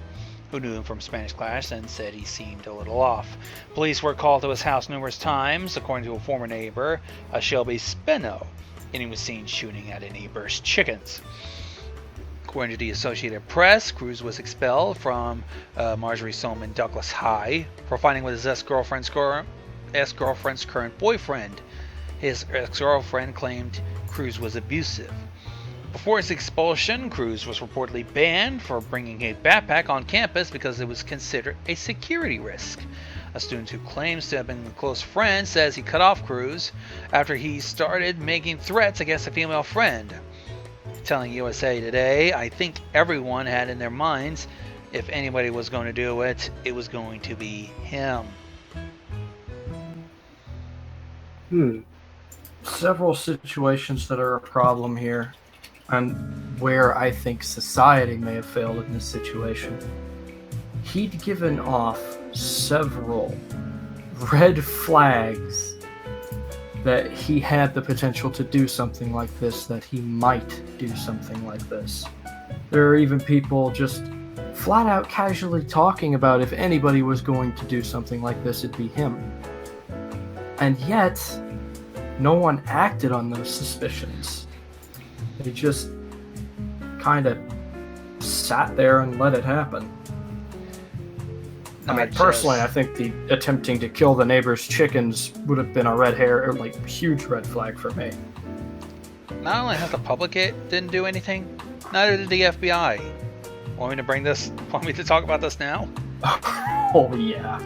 who knew him from Spanish class and said he seemed a little off. Police were called to his house numerous times, according to a former neighbor, a Shelby Spino, and he was seen shooting at a neighbor's chickens. According to the Associated Press, Cruz was expelled from Marjorie Stoneman Douglas High for fighting with his ex-girlfriend's current boyfriend. His ex-girlfriend claimed Cruz was abusive. Before his expulsion, Cruz was reportedly banned for bringing a backpack on campus because it was considered a security risk. A student who claims to have been a close friend says he cut off Cruz after he started making threats against a female friend. Telling USA Today, I think everyone had in their minds if anybody was going to do it, it was going to be him. Several situations that are a problem here, and where I think society may have failed in this situation. He'd given off several red flags that he had the potential to do something like this, that he might do something like this. There are even people just flat out casually talking about if anybody was going to do something like this, it'd be him. And yet, no one acted on those suspicions. They just kind of sat there and let it happen. I mean, Not personally, just- I think the attempting to kill the neighbor's chickens would have been a red hair, or like huge red flag for me. Not only has the public didn't do anything, neither did the FBI. Want me to talk about this now? Oh yeah.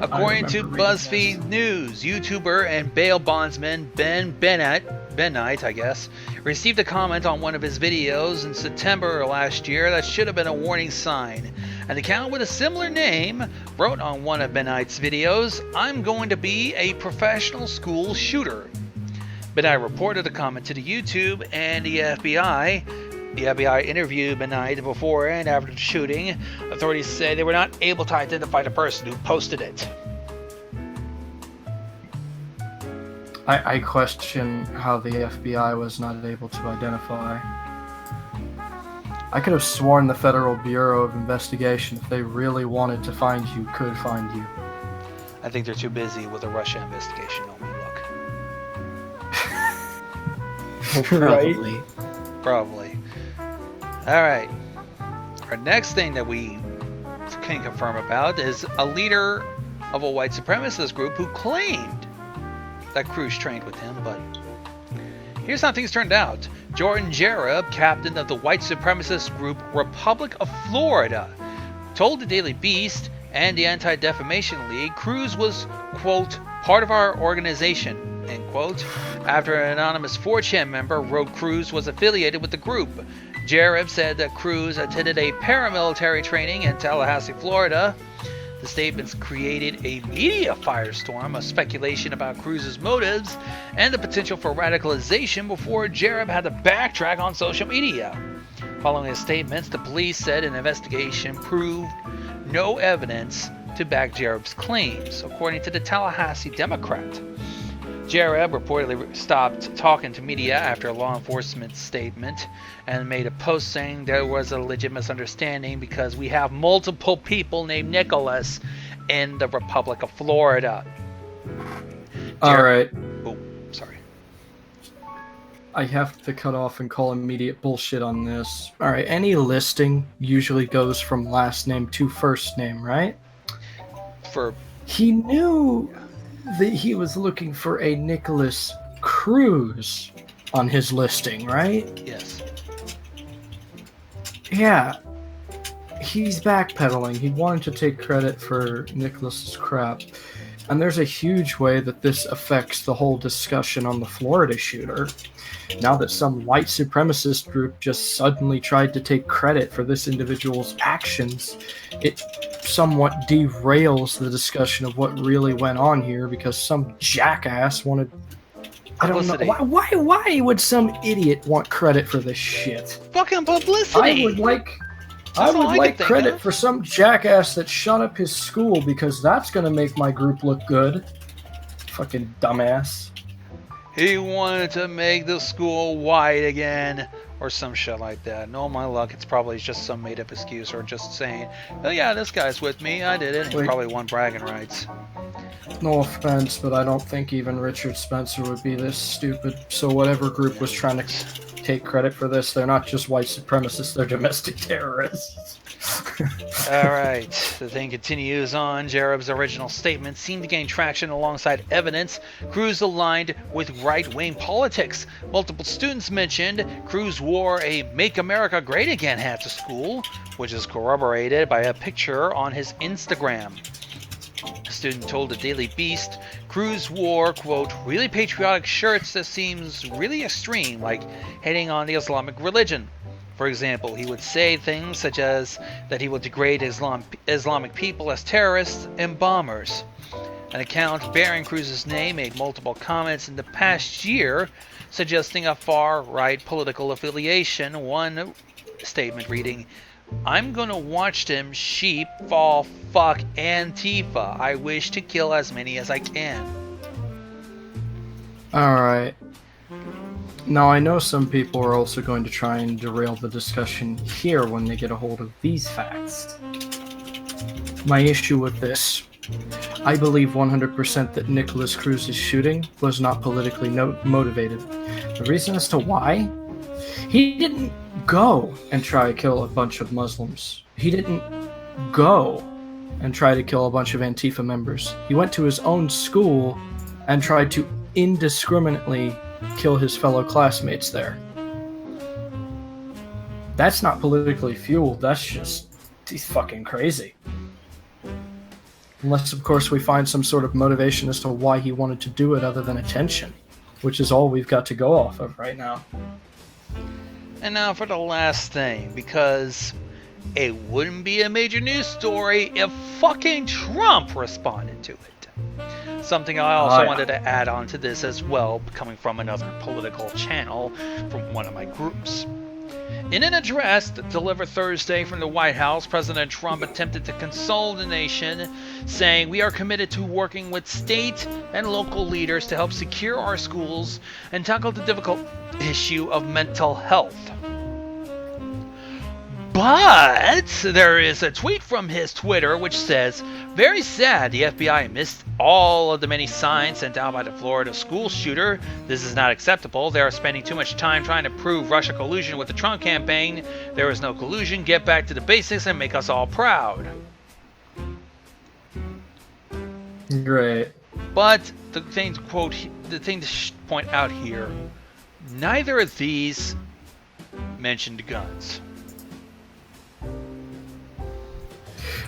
According to BuzzFeed News, YouTuber and bail bondsman Ben Knight, I guess, received a comment on one of his videos in September last year that should have been a warning sign. An account with a similar name wrote on one of Ben Knight's videos, "I'm going to be a professional school shooter." Ben Knight reported the comment to the YouTube and the FBI. The FBI interviewed Ben Knight before and after the shooting. Authorities say they were not able to identify the person who posted it. I question how the FBI was not able to identify. I could have sworn the Federal Bureau of Investigation, if they really wanted to find you, could find you. I think they're too busy with the Russia investigation. Oh my look. Probably. Probably. Alright. Our next thing that we can confirm about is a leader of a white supremacist group who claimed that Cruz trained with him, but here's how things turned out. Jordan Jareb, captain of the white supremacist group Republic of Florida, told the Daily Beast and the Anti-Defamation League Cruz was, quote, part of our organization, end quote, after an anonymous 4chan member wrote Cruz was affiliated with the group. Jareb said that Cruz attended a paramilitary training in Tallahassee, Florida. The statements created a media firestorm of speculation about Cruz's motives and the potential for radicalization before Jareb had to backtrack on social media. Following his statements, the police said an investigation proved no evidence to back Jareb's claims, according to the Tallahassee Democrat. Jareb reportedly stopped talking to media after a law enforcement statement and made a post saying there was a legit misunderstanding because we have multiple people named Nicholas in the Republic of Florida. Alright. Oh, sorry. I have to cut off and call immediate bullshit on this. Alright, any listing usually goes from last name to first name, right? He knew that he was looking for a Nicholas Cruz on his listing, right? Yes. Yeah. He's backpedaling. He wanted to take credit for Nicholas's crap. And there's a huge way that this affects the whole discussion on the Florida shooter. Now that some white supremacist group just suddenly tried to take credit for this individual's actions, it somewhat derails the discussion of what really went on here because some jackass wanted... I don't know. Why would some idiot want credit for this shit? Fucking publicity! I would like credit for some jackass that shut up his school because that's gonna make my group look good. Fucking dumbass. He wanted to make the school white again, or some shit like that. No, my luck, it's probably just some made-up excuse, or just saying, "Oh yeah, this guy's with me, I did it," and he probably won bragging rights. No offense, but I don't think even Richard Spencer would be this stupid. So whatever group was trying to take credit for this, they're not just white supremacists, they're domestic terrorists. Alright, the thing continues on. Jareb's original statement seemed to gain traction alongside evidence Cruz aligned with right-wing politics. Multiple students mentioned Cruz wore a Make America Great Again hat to school, which is corroborated by a picture on his Instagram. A student told the Daily Beast Cruz wore, quote, really patriotic shirts that seems really extreme, like hating on the Islamic religion. For example, he would say things such as that he would degrade Islamic people as terrorists and bombers. An account bearing Cruz's name made multiple comments in the past year suggesting a far-right political affiliation, one statement reading, I'm gonna watch them sheep fall fuck Antifa. I wish to kill as many as I can. Alright. Now, I know some people are also going to try and derail the discussion here when they get a hold of these facts. My issue with this, I believe 100% that Nicholas Cruz's shooting was not politically motivated. The reason as to why? He didn't go and try to kill a bunch of Muslims. He didn't go and tried to kill a bunch of Antifa members. He went to his own school and tried to indiscriminately kill his fellow classmates there. That's not politically fueled, that's just, he's fucking crazy. Unless, of course, we find some sort of motivation as to why he wanted to do it other than attention, which is all we've got to go off of right now. And now for the last thing, because it wouldn't be a major news story if fucking Trump responded to it. Something I also wanted to add on to this as well, coming from another political channel from one of my groups. In an address delivered Thursday from the White House, President Trump attempted to console the nation, saying, "We are committed to working with state and local leaders to help secure our schools and tackle the difficult issue of mental health." But there is a tweet from his Twitter which says, "Very sad, the FBI missed all of the many signs sent out by the Florida school shooter. This is not acceptable. They are spending too much time trying to prove Russia collusion with the Trump campaign. There is no collusion. Get back to the basics and make us all proud." Great. But the thing to point out here, neither of these mentioned guns.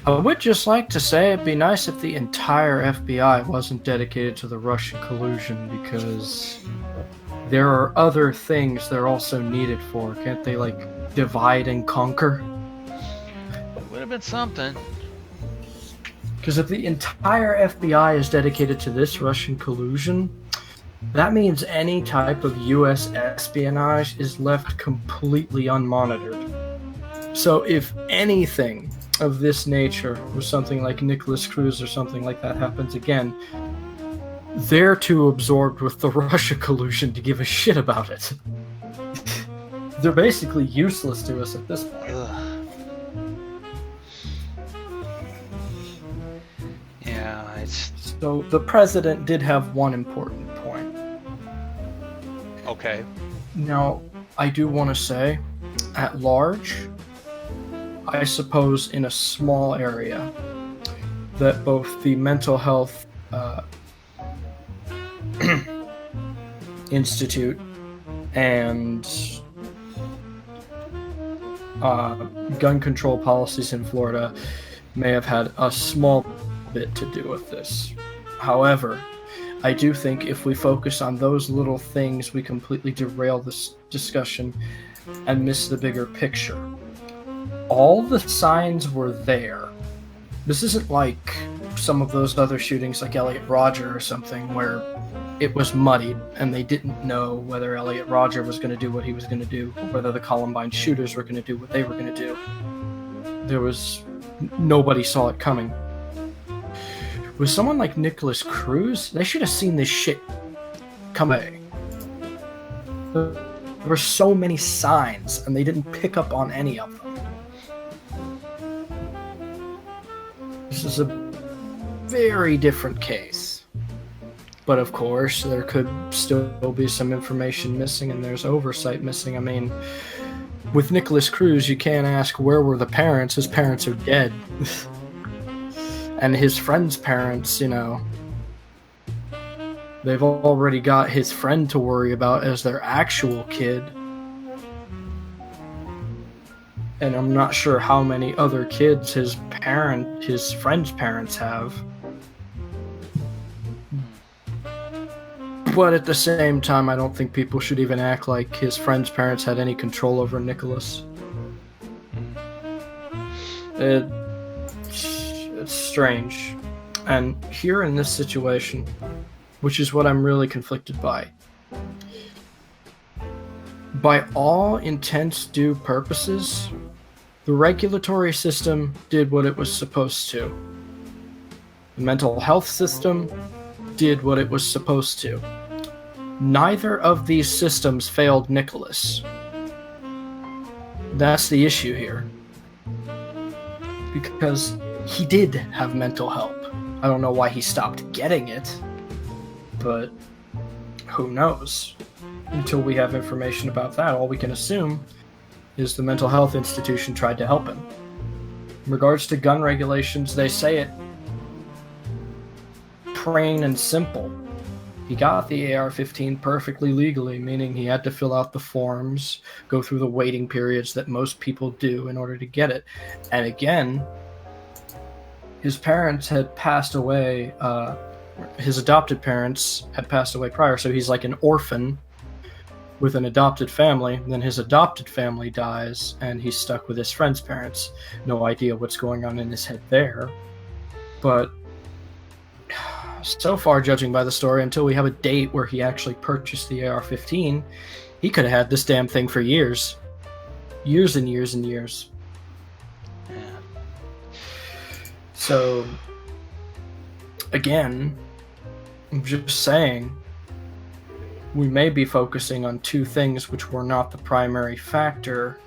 I would just like to say it'd be nice if the entire FBI wasn't dedicated to the Russian collusion, because there are other things they're also needed for. Can't they, like, divide and conquer? It would have been something. Because if the entire FBI is dedicated to this Russian collusion, that means any type of US espionage is left completely unmonitored. So if anything of this nature, or something like Nicholas Cruz or something like that happens again, they're too absorbed with the Russia collusion to give a shit about it. They're basically useless to us at this point. Yeah, it's... So the president did have one important point. Okay. Now, I do want to say, at large, I suppose in a small area, that both the mental health institute and gun control policies in Florida may have had a small bit to do with this. However, I do think if we focus on those little things, we completely derail this discussion and miss the bigger picture. All the signs were there. This isn't like some of those other shootings like Elliot Rodger or something where it was muddied and they didn't know whether Elliot Rodger was going to do what he was going to do or whether the Columbine shooters were going to do what they were going to do. There was... nobody saw it coming. With someone like Nicholas Cruz, they should have seen this shit coming. There were so many signs and they didn't pick up on any of them. This is a very different case. But of course, there could still be some information missing and there's oversight missing. I mean, with Nicholas Cruz, you can't ask where were the parents. His parents are dead. And his friend's parents, you know, they've already got his friend to worry about as their actual kid. And I'm not sure how many other kids his friend's parents have. But at the same time, I don't think people should even act like his friend's parents had any control over Nicholas. It's strange. And here in this situation, which is what I'm really conflicted by all intents due purposes, the regulatory system did what it was supposed to. The mental health system did what it was supposed to. Neither of these systems failed Nicholas. That's the issue here. Because he did have mental help. I don't know why he stopped getting it, but who knows? Until we have information about that, all we can assume is the mental health institution tried to help him. In regards to gun regulations, they say it plain and simple. He got the AR-15 perfectly legally, meaning he had to fill out the forms, go through the waiting periods that most people do in order to get it. And again, his parents had passed away, his adopted parents had passed away prior, so he's like an orphan with an adopted family. Then his adopted family dies, and he's stuck with his friend's parents. No idea what's going on in his head there. But so far, judging by the story, until we have a date where he actually purchased the AR-15, he could have had this damn thing for years. Years and years and years. So, again, I'm just saying, we may be focusing on two things which were not the primary factor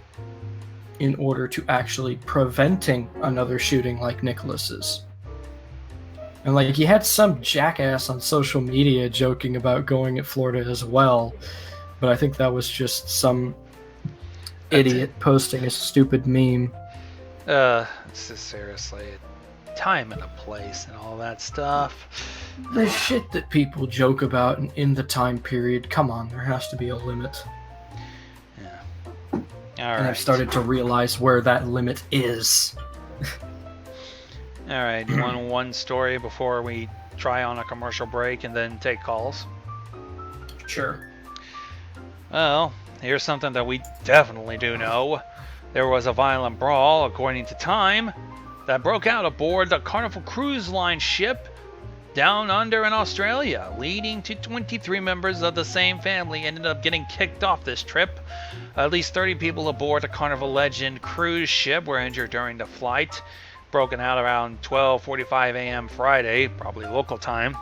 in order to actually preventing another shooting like Nicholas's. And like, he had some jackass on social media joking about going at Florida as well, but I think that was just some idiot posting a stupid meme. Seriously, time and a place and all that stuff. The shit that people joke about in the time period, come on, there has to be a limit. Yeah. And I've started to realize where that limit is. Alright, you want one story before we try on a commercial break and then take calls? Sure. Well, here's something that we definitely do know. There was a violent brawl, according to Time, that broke out aboard the Carnival Cruise Line ship down under in Australia, leading to 23 members of the same family ended up getting kicked off this trip. At least 30 people aboard the Carnival Legend cruise ship were injured during the flight, broken out around 12:45 a.m. Friday, probably local time,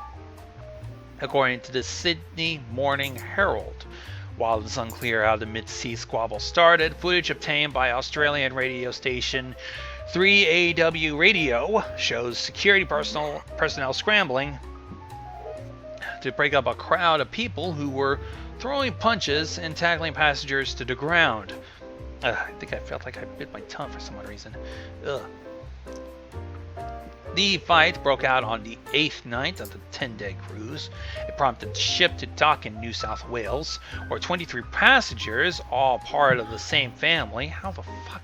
according to the Sydney Morning Herald. While it's unclear how the mid-sea squabble started, footage obtained by Australian radio station 3AW Radio shows security personnel scrambling to break up a crowd of people who were throwing punches and tackling passengers to the ground. I think I felt like I bit my tongue for some odd reason. Ugh. The fight broke out on the 8th night of the 10-day cruise. It prompted the ship to dock in New South Wales, where 23 passengers, all part of the same family, how the fuck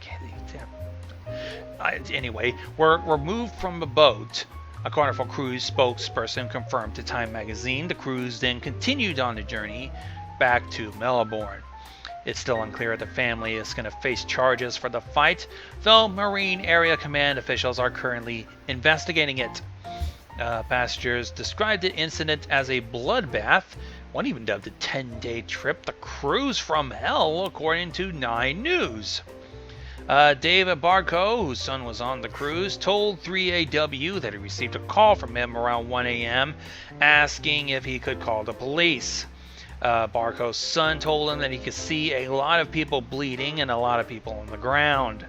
anyway, were removed from the boat. A Carnival Cruise spokesperson confirmed to Time magazine. The cruise then continued on the journey back to Melbourne. It's still unclear if the family is going to face charges for the fight, though Marine Area Command officials are currently investigating it. Passengers described the incident as a bloodbath. One even dubbed the 10-day trip the cruise from hell, according to 9 News. David Barco, whose son was on the cruise, told 3AW that he received a call from him around 1 a.m. asking if he could call the police. Barco's son told him that he could see a lot of people bleeding and a lot of people on the ground.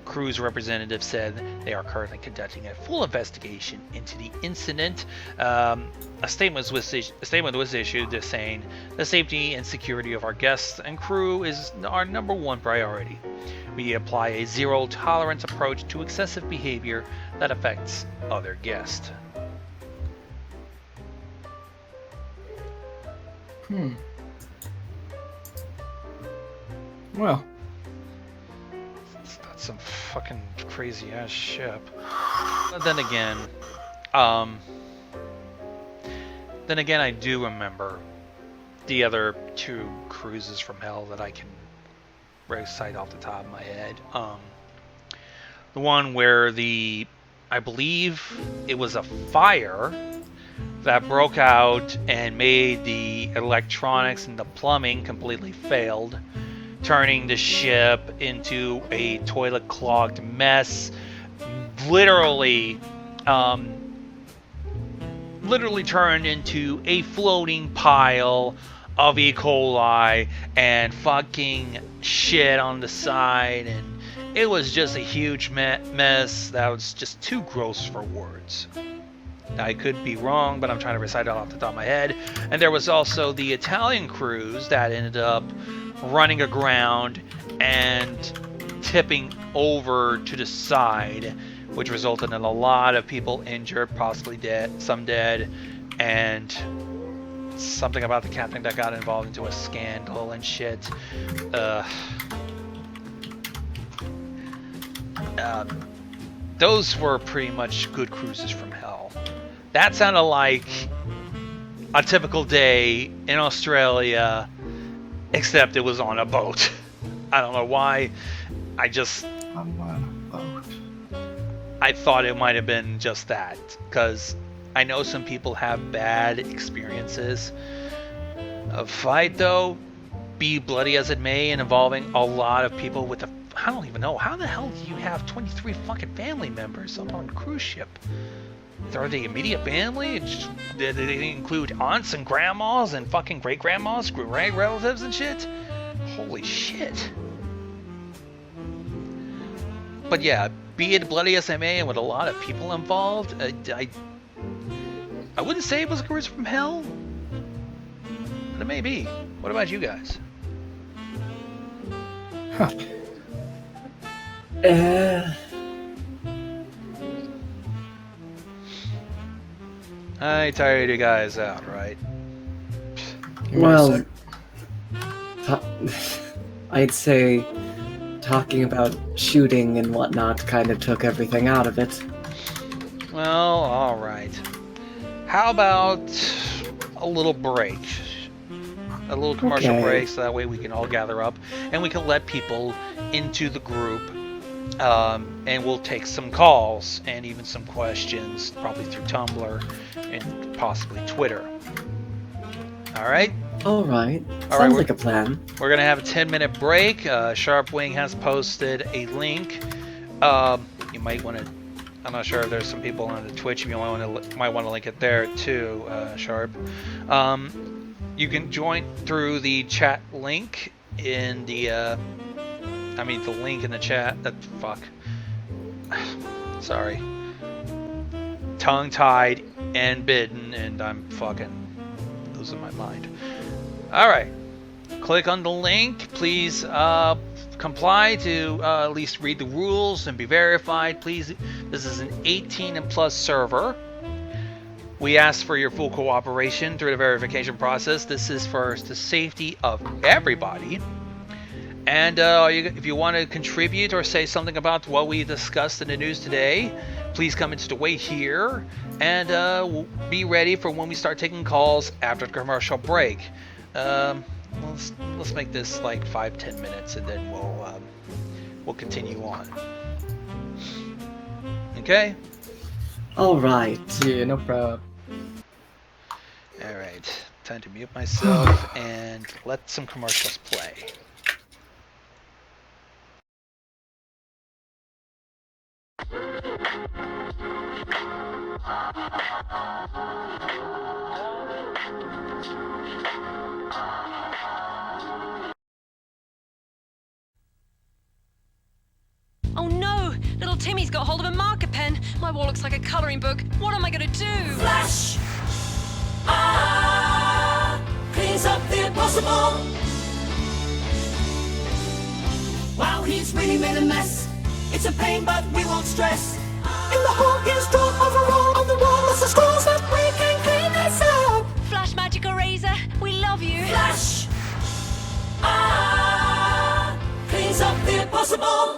Cruise representative said they are currently conducting a full investigation into the incident. A statement was issued just saying the safety and security of our guests and crew is our number one priority. We apply a zero-tolerance approach to excessive behavior that affects other guests. Well, that's some fucking crazy ass ship. But then again, I do remember the other 2 cruises from hell that I can recite off the top of my head. The one where I believe it was a fire that broke out and made the electronics and the plumbing completely failed, turning the ship into a toilet-clogged mess. Literally turned into a floating pile of E. coli and fucking shit on the side, and it was just a huge mess that was just too gross for words. I could be wrong, but I'm trying to recite it off the top of my head. And there was also the Italian cruise that ended up running aground and tipping over to the side, which resulted in a lot of people injured, possibly dead, some dead, and something about the captain that got involved into a scandal and shit. Those were pretty much good cruises from hell. That sounded like a typical day in Australia, except it was on a boat. I don't know why. I thought it might have been just that, because I know some people have bad experiences. A fight, though, be bloody as it may, and involving a lot of people with I don't even know. How the hell do you have 23 fucking family members on a cruise ship? Are they immediate family? Did they include aunts and grandmas and fucking great-grandmas, great relatives and shit? Holy shit. But yeah, be it bloody as it may and with a lot of people involved, I wouldn't say it was a cruise from hell, but it may be. What about you guys? Huh. I tired you guys out, right? Well, I'd say talking about shooting and whatnot kind of took everything out of it. Well, alright. How about a little break? A little commercial break, so that way we can all gather up and we can let people into the group. And we'll take some calls and even some questions, probably through Tumblr and possibly Twitter. Alright? Alright. Sounds like a plan. We're going to have a 10-minute break. Sharpwing has posted a link. You might want to... I'm not sure if there's some people on the Twitch. You might want to link it there too, Sharp. You can join through the chat link in the... the link in the chat. Fuck. Sorry. Tongue-tied and bitten, and I'm fucking losing my mind. Alright. Click on the link. Please comply to at least read the rules and be verified. Please, this is an 18 and plus server. We ask for your full cooperation through the verification process. This is for the safety of everybody. And if you want to contribute or say something about what we discussed in the news today, please come into the wait here and we'll be ready for when we start taking calls after the commercial break. Let's make this like 5-10 minutes and then we'll continue on. Okay? All right. Yeah, no problem. All right. Time to mute myself and let some commercials play. Oh no! Little Timmy's got hold of a marker pen. My wall looks like a colouring book. What am I gonna do? Flash! Cleans up the impossible. Wow, he's really made a mess. It's a pain, but we won't stress. In the hole is drawn overall on the wall. Lots of scrolls that we can clean this up. Flash Magic Eraser, we love you. Flash! Cleans up the impossible.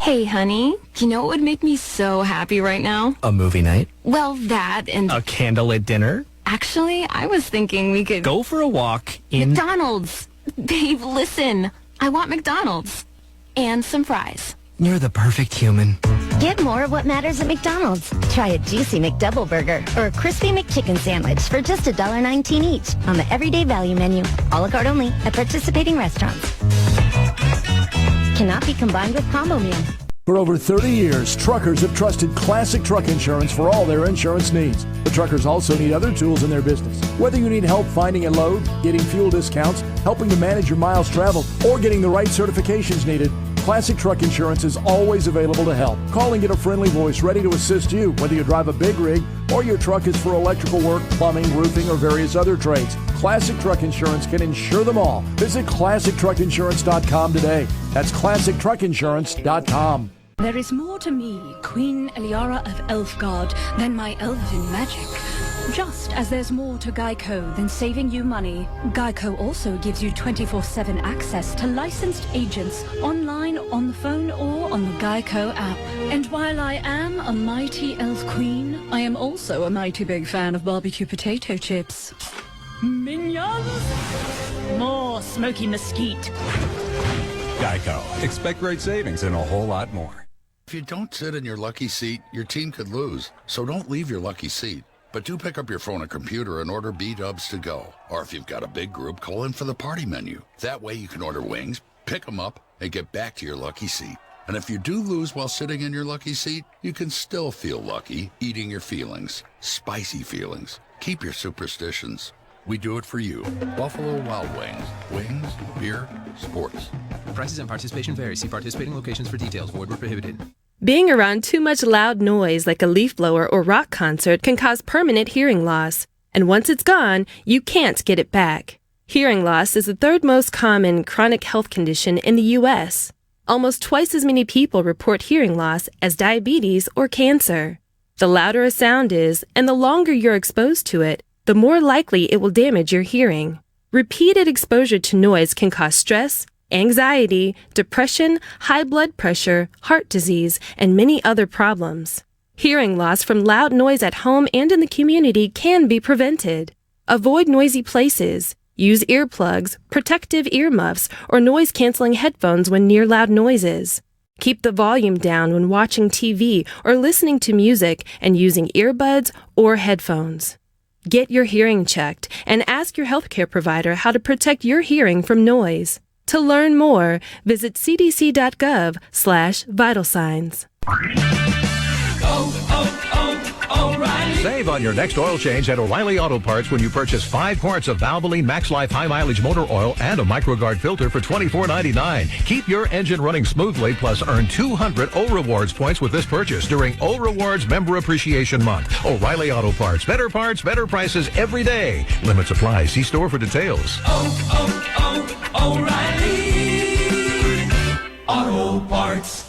Hey, honey, you know what would make me so happy right now? A movie night? Well, that and... A candlelit dinner? Actually, I was thinking we could... Go for a walk in... McDonald's! Babe, listen. I want McDonald's. And some fries. You're the perfect human. Get more of what matters at McDonald's. Try a juicy McDouble burger or a crispy McChicken sandwich for just $1.19 each on the Everyday Value menu. A la carte only at participating restaurants. Cannot be combined with combo meal. For over 30 years, truckers have trusted Classic Truck Insurance for all their insurance needs. But truckers also need other tools in their business. Whether you need help finding a load, getting fuel discounts, helping to manage your miles traveled, or getting the right certifications needed, Classic Truck Insurance is always available to help. Call and get a friendly voice ready to assist you, whether you drive a big rig or your truck is for electrical work, plumbing, roofing, or various other trades. Classic Truck Insurance can insure them all. Visit ClassicTruckInsurance.com today. That's ClassicTruckInsurance.com. There is more to me, Queen Eliara of Elfgard, than my elven magic. Just as there's more to Geico than saving you money, Geico also gives you 24/7 access to licensed agents online, on the phone, or on the Geico app. And while I am a mighty elf queen, I am also a mighty big fan of barbecue potato chips. Minions! More smoky mesquite. Geico. Expect great savings and a whole lot more. If you don't sit in your lucky seat, your team could lose. So don't leave your lucky seat. But do pick up your phone or computer and order B-dubs to go. Or if you've got a big group, call in for the party menu. That way you can order wings, pick them up, and get back to your lucky seat. And if you do lose while sitting in your lucky seat, you can still feel lucky eating your feelings. Spicy feelings. Keep your superstitions. We do it for you. Buffalo Wild Wings. Wings, beer, sports. Prices and participation vary. See participating locations for details. Void where prohibited. Being around too much loud noise like a leaf blower or rock concert can cause permanent hearing loss. And once it's gone, you can't get it back. Hearing loss is the third most common chronic health condition in the U.S. Almost twice as many people report hearing loss as diabetes or cancer. The louder a sound is, and the longer you're exposed to it, the more likely it will damage your hearing. Repeated exposure to noise can cause stress, anxiety, depression, high blood pressure, heart disease, and many other problems. Hearing loss from loud noise at home and in the community can be prevented. Avoid noisy places. Use earplugs, protective earmuffs, or noise-canceling headphones when near loud noises. Keep the volume down when watching TV or listening to music and using earbuds or headphones. Get your hearing checked and ask your healthcare provider how to protect your hearing from noise. To learn more, visit cdc.gov/vital signs. O'Reilly. Save on your next oil change at O'Reilly Auto Parts when you purchase 5 quarts of Valvoline Max Life High Mileage Motor Oil and a MicroGuard filter for $24.99. Keep your engine running smoothly, plus earn 200 O Rewards points with this purchase during O Rewards Member Appreciation Month. O'Reilly Auto Parts. Better parts, better prices every day. Limits apply. See store for details. O'Reilly Auto Parts.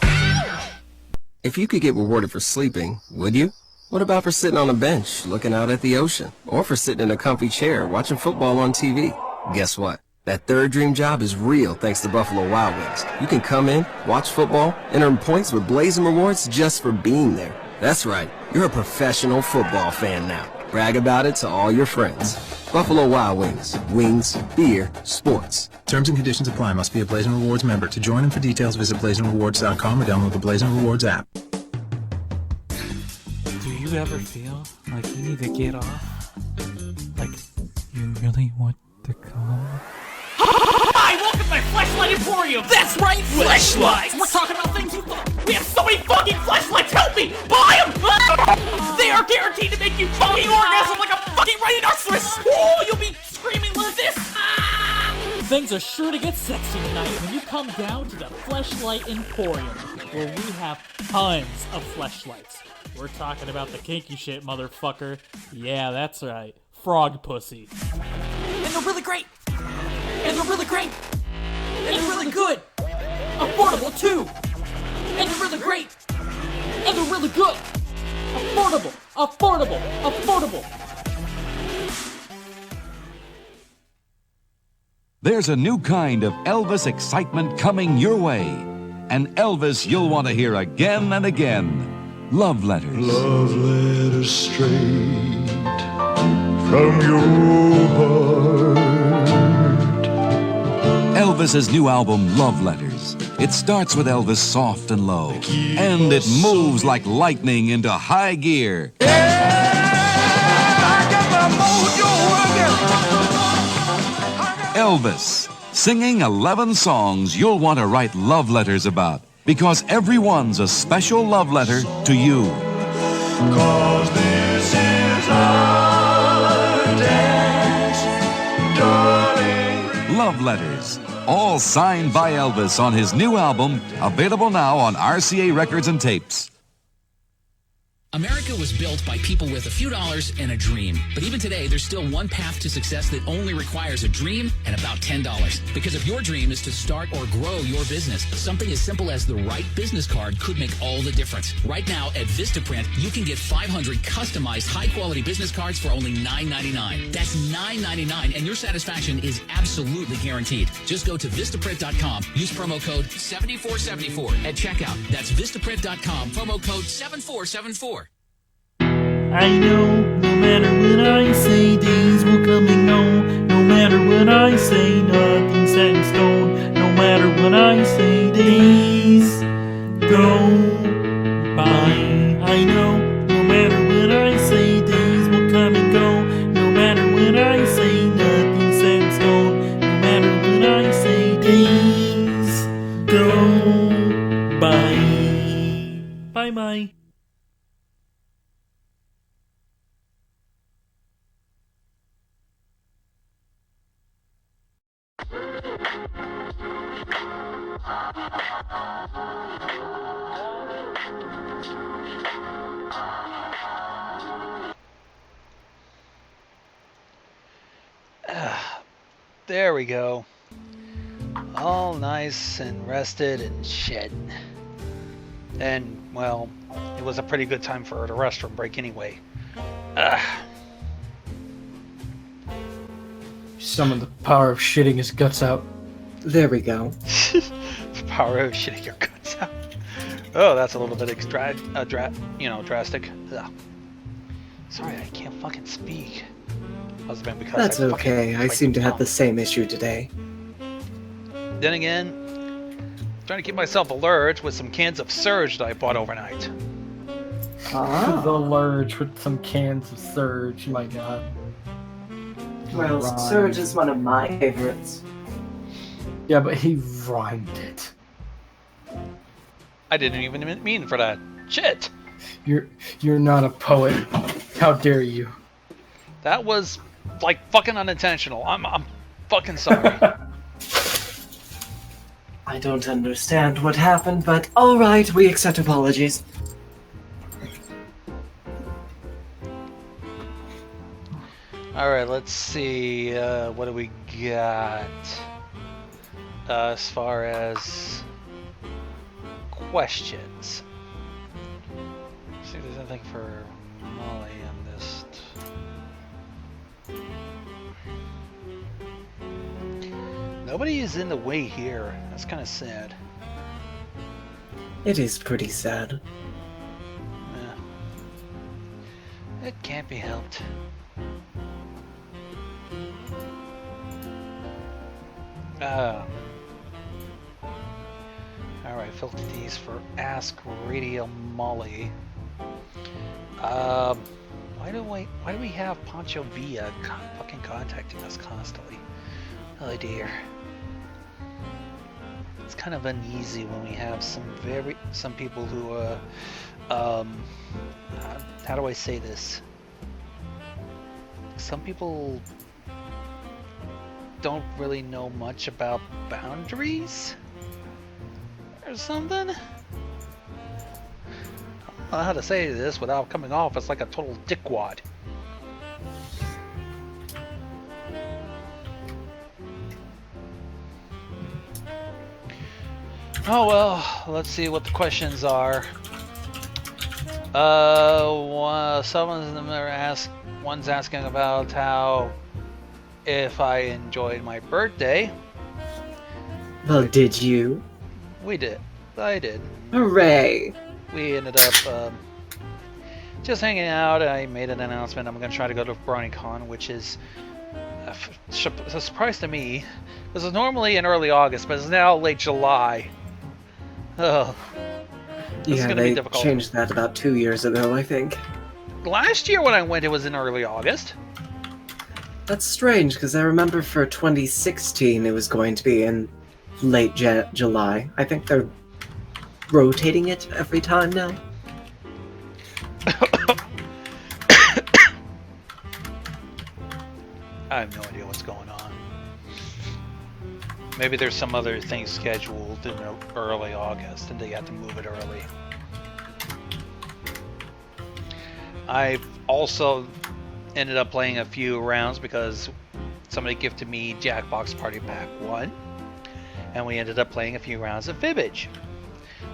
If you could get rewarded for sleeping, would you? What about for sitting on a bench, looking out at the ocean? Or for sitting in a comfy chair, watching football on TV? Guess what? That third dream job is real thanks to Buffalo Wild Wings. You can come in, watch football, and earn points with Blazing Rewards just for being there. That's right, you're a professional football fan now. Brag about it to all your friends. Buffalo Wild Wings. Wings, beer, sports. Terms and conditions apply. Must be a Blazing Rewards member. To join and for details, visit blazingrewards.com or download the Blazing Rewards app. Do you ever feel like you need to get off? Like you really want to come? Hi, welcome to my Fleshlight Emporium! That's right, Fleshlights! We're talking about things you thought. We have so many fucking Fleshlights! Help me! Buy them! They are guaranteed to make you fucking orgasm like a fucking rhinoceros! Oh, you'll be screaming like this! Things are sure to get sexy tonight when you come down to the Fleshlight Emporium, where we have tons of fleshlights. We're talking about the kinky shit, motherfucker. Yeah, that's right. Frog pussy. And they're really great! And they're really great! And they're really good! Affordable, too! And they're really great! And they're really good! Affordable! Affordable! Affordable! There's a new kind of Elvis excitement coming your way. An Elvis you'll want to hear again and again. Love Letters. Love letters straight from your heart. Elvis's new album, Love Letters. It starts with Elvis soft and low, and it moves like lightning into high gear. Elvis, singing 11 songs you'll want to write love letters about, because every one's a special love letter to you. 'Cause this is our dance, darling. Love Letters. All signed by Elvis on his new album, available now on RCA Records and Tapes. America was built by people with a few dollars and a dream. But even today, there's still one path to success that only requires a dream and about $10. Because if your dream is to start or grow your business, something as simple as the right business card could make all the difference. Right now at Vistaprint, you can get 500 customized high-quality business cards for only $9.99. That's $9.99, and your satisfaction is absolutely guaranteed. Just go to Vistaprint.com, use promo code 7474 at checkout. That's Vistaprint.com, promo code 7474. I know, no matter what I say, days will come and go. No matter what I say, nothing's set in stone. No matter what I say, days go by. I know, no matter what I say, days will come and go. No matter what I say, nothing's set in stone. No matter what I say, days go by. Bye-bye. There we go. All nice and rested and shit. And, well, it was a pretty good time for the restroom break anyway. Summon the power of shitting his guts out. There we go. The power of shitting your guts out. Oh, that's a little bit drastic. Ugh. Sorry, I can't fucking speak. Must have been because That's okay. I seem to have the same issue today. Then again, trying to keep myself alert with some cans of Surge that I bought overnight. The Lurge with some cans of Surge. My God. Well, Surge is one of my favorites. Yeah, but he rhymed it. I didn't even mean for that. Shit. You're not a poet. How dare you? That was like fucking unintentional. I'm fucking sorry. I don't understand what happened, but alright, we accept apologies. Alright, let's see. What do we got? As far as questions. Let's see if there's anything for Molly on this. Nobody is in the way here. That's kind of sad. It is pretty sad. Yeah. It can't be helped. Alright, filter these for Ask Radio Molly. Why do we have Pancho Villa fucking contacting us constantly? Oh dear. It's kind of uneasy when we have some people who how do I say this? Some people don't really know much about boundaries or something. I don't know how to say this without coming off as like a total dickwad. Oh well, let's see what the questions are. One's asking about how if I enjoyed my birthday. Well, did you? We did. I did. Hooray! We ended up just hanging out. I made an announcement. I'm going to try to go to BronyCon, which is a surprise to me. This is normally in early August, but it's now late July. Oh, this is going to be difficult. They changed that about 2 years ago, I think. Last year when I went, it was in early August. That's strange, because I remember for 2016 it was going to be in late July. I think they're rotating it every time now. I have no idea what's going on. maybe there's some other things scheduled in early August, and they had to move it early. I've also ended up playing a few rounds because somebody gifted me Jackbox Party Pack 1, and we ended up playing a few rounds of Fibbage,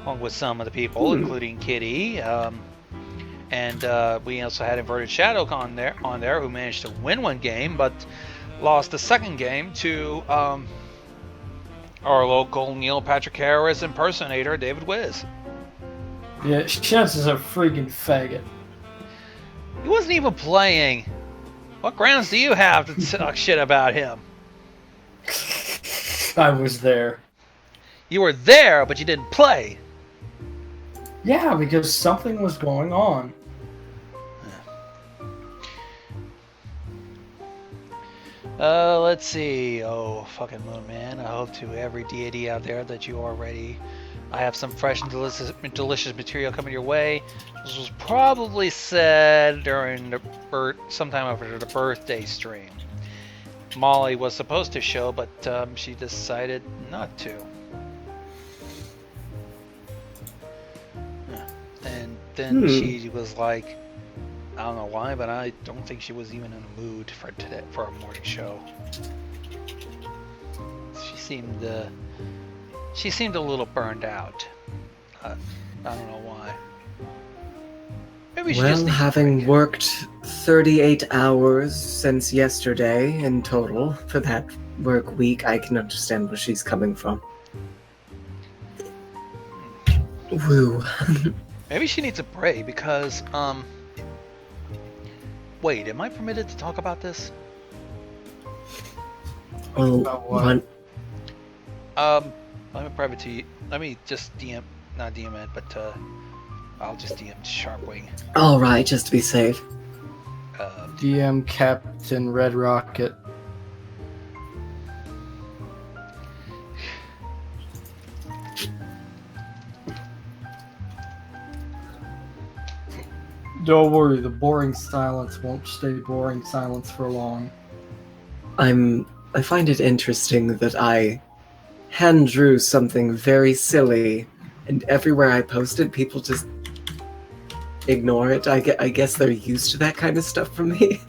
along with some of the people, including Kitty, and we also had Inverted Shadow on there, who managed to win one game, but lost the second game to our local Neil Patrick Harris impersonator, David Wiz. Yeah, Chance is a freaking faggot. He wasn't even playing. What grounds do you have to talk shit about him? I was there. You were there, but you didn't play. Yeah, because something was going on. Let's see. Oh, fucking Moon Man. I hope to every deity out there that you are ready. I have some fresh and delicious material coming your way. This was probably said during the sometime after the birthday stream. Molly was supposed to show, but she decided not to. And then she was like, I don't know why, but I don't think she was even in the mood for today for a morning show. She seemed a little burned out. I don't know why. Maybe she just having worked 38 hours since yesterday in total for that work week, I can understand where she's coming from. Woo. Maybe she needs a break because, wait, am I permitted to talk about this? Oh, what? Let me private to you. Let me just DM, not DM it, but I'll just DM Sharpwing. Alright, just to be safe. DM Captain Red Rocket. Don't worry, the boring silence won't stay boring silence for long. I find it interesting that I hand drew something very silly, and everywhere I posted, people just ignore it. I guess they're used to that kind of stuff from me.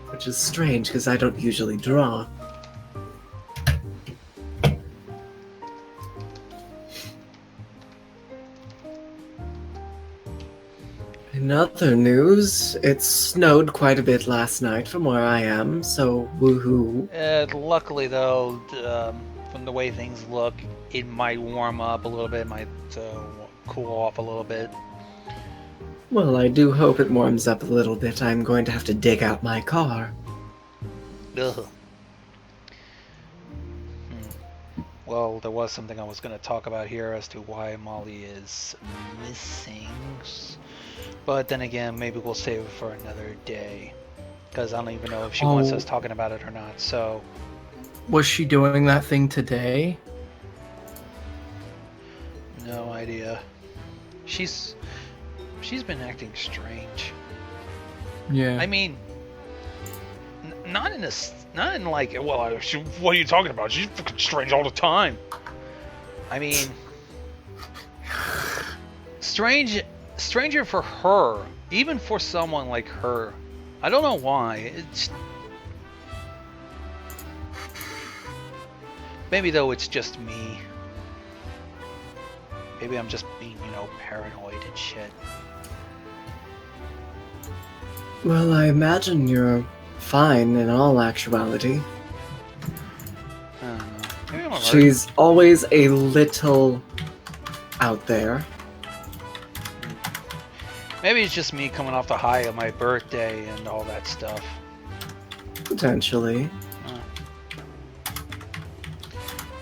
Which is strange, because I don't usually draw. In other news, it snowed quite a bit last night from where I am, so woohoo. Luckily, though, from the way things look, it might warm up a little bit, might cool off a little bit. Well, I do hope it warms up a little bit. I'm going to have to dig out my car. Ugh. Well, there was something I was going to talk about here as to why Molly is missing. But then again, maybe we'll save it for another day. Because I don't even know if she wants us talking about it or not, so... Was she doing that thing today? No idea. She's been acting strange. Yeah. I mean, not in like, well, what are you talking about? She's fucking strange all the time. I mean, stranger for her, even for someone like her. I don't know why. Maybe though it's just me. Maybe I'm just being, paranoid and shit. Well, I imagine you're fine in all actuality. I don't know. Maybe I'm alert. She's always a little out there. Maybe it's just me coming off the high of my birthday and all that stuff. Potentially.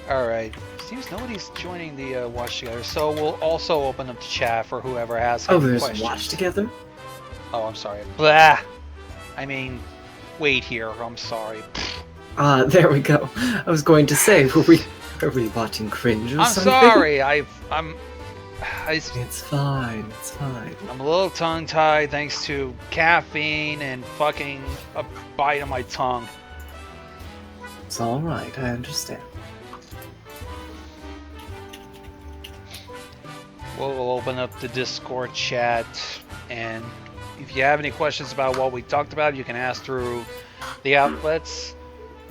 Alright. Seems nobody's joining the watch together, so we'll also open up the chat for whoever has any there's questions. watch together? Oh, I'm sorry. Blah! I mean, wait here. I'm sorry. There we go. I was going to say, are we watching cringe or I'm something? sorry. I It's fine. It's fine. I'm a little tongue-tied thanks to caffeine and fucking a bite of my tongue. It's all right. I understand. We'll open up the Discord chat, and if you have any questions about what we talked about, you can ask through the outlets.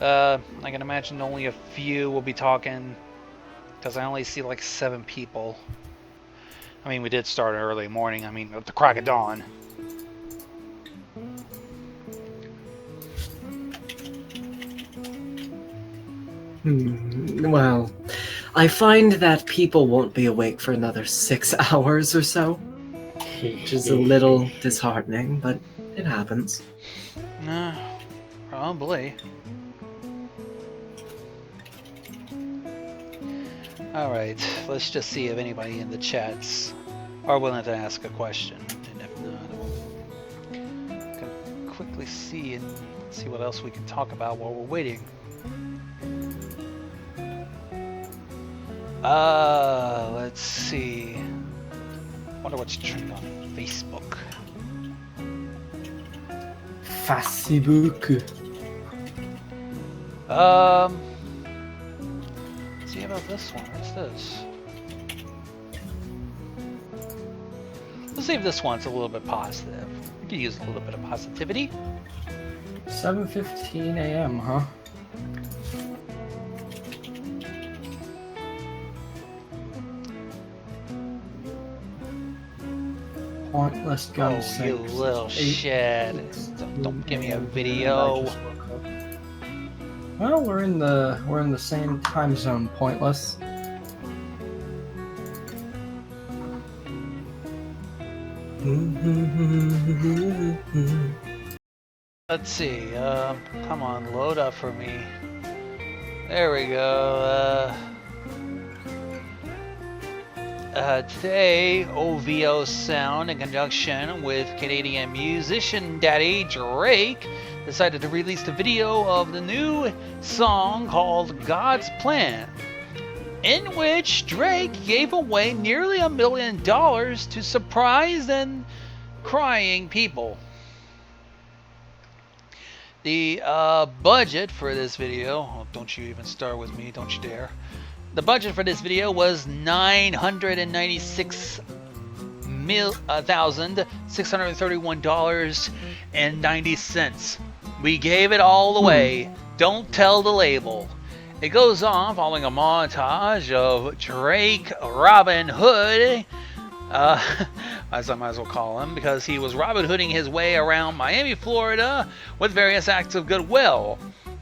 I can imagine only a few will be talking, because I only see like 7 people. I mean, we did start early morning. I mean, at the crack of dawn. Well, I find that people won't be awake for another 6 hours or so, which is a little disheartening, but it happens. Probably. Alright, let's just see if anybody in the chats are willing to ask a question. And if not, I can quickly see and see what else we can talk about while we're waiting. Let's see. Wonder what's trending on Facebook. Facebook. Let's see about this one. What's this? Let's see if this one's a little bit positive. We could use a little bit of positivity. 7:15 a.m., huh? Pointless gun Oh, six. you little shit. Don't give me a video. Well, we're in the same time zone, Pointless. Let's see. Come on, load up for me. There we go. Today, OVO Sound, in conjunction with Canadian musician Daddy Drake, decided to release the video of the new song called God's Plan, in which Drake gave away nearly $1 million to surprised and crying people. The budget for this video, oh, don't you even start with me, don't you dare. The budget for this video was $996,631.90. We gave it all away. Don't tell the label. It goes on following a montage of Drake Robin Hood, as I might as well call him, because he was Robin Hooding his way around Miami, Florida, with various acts of goodwill.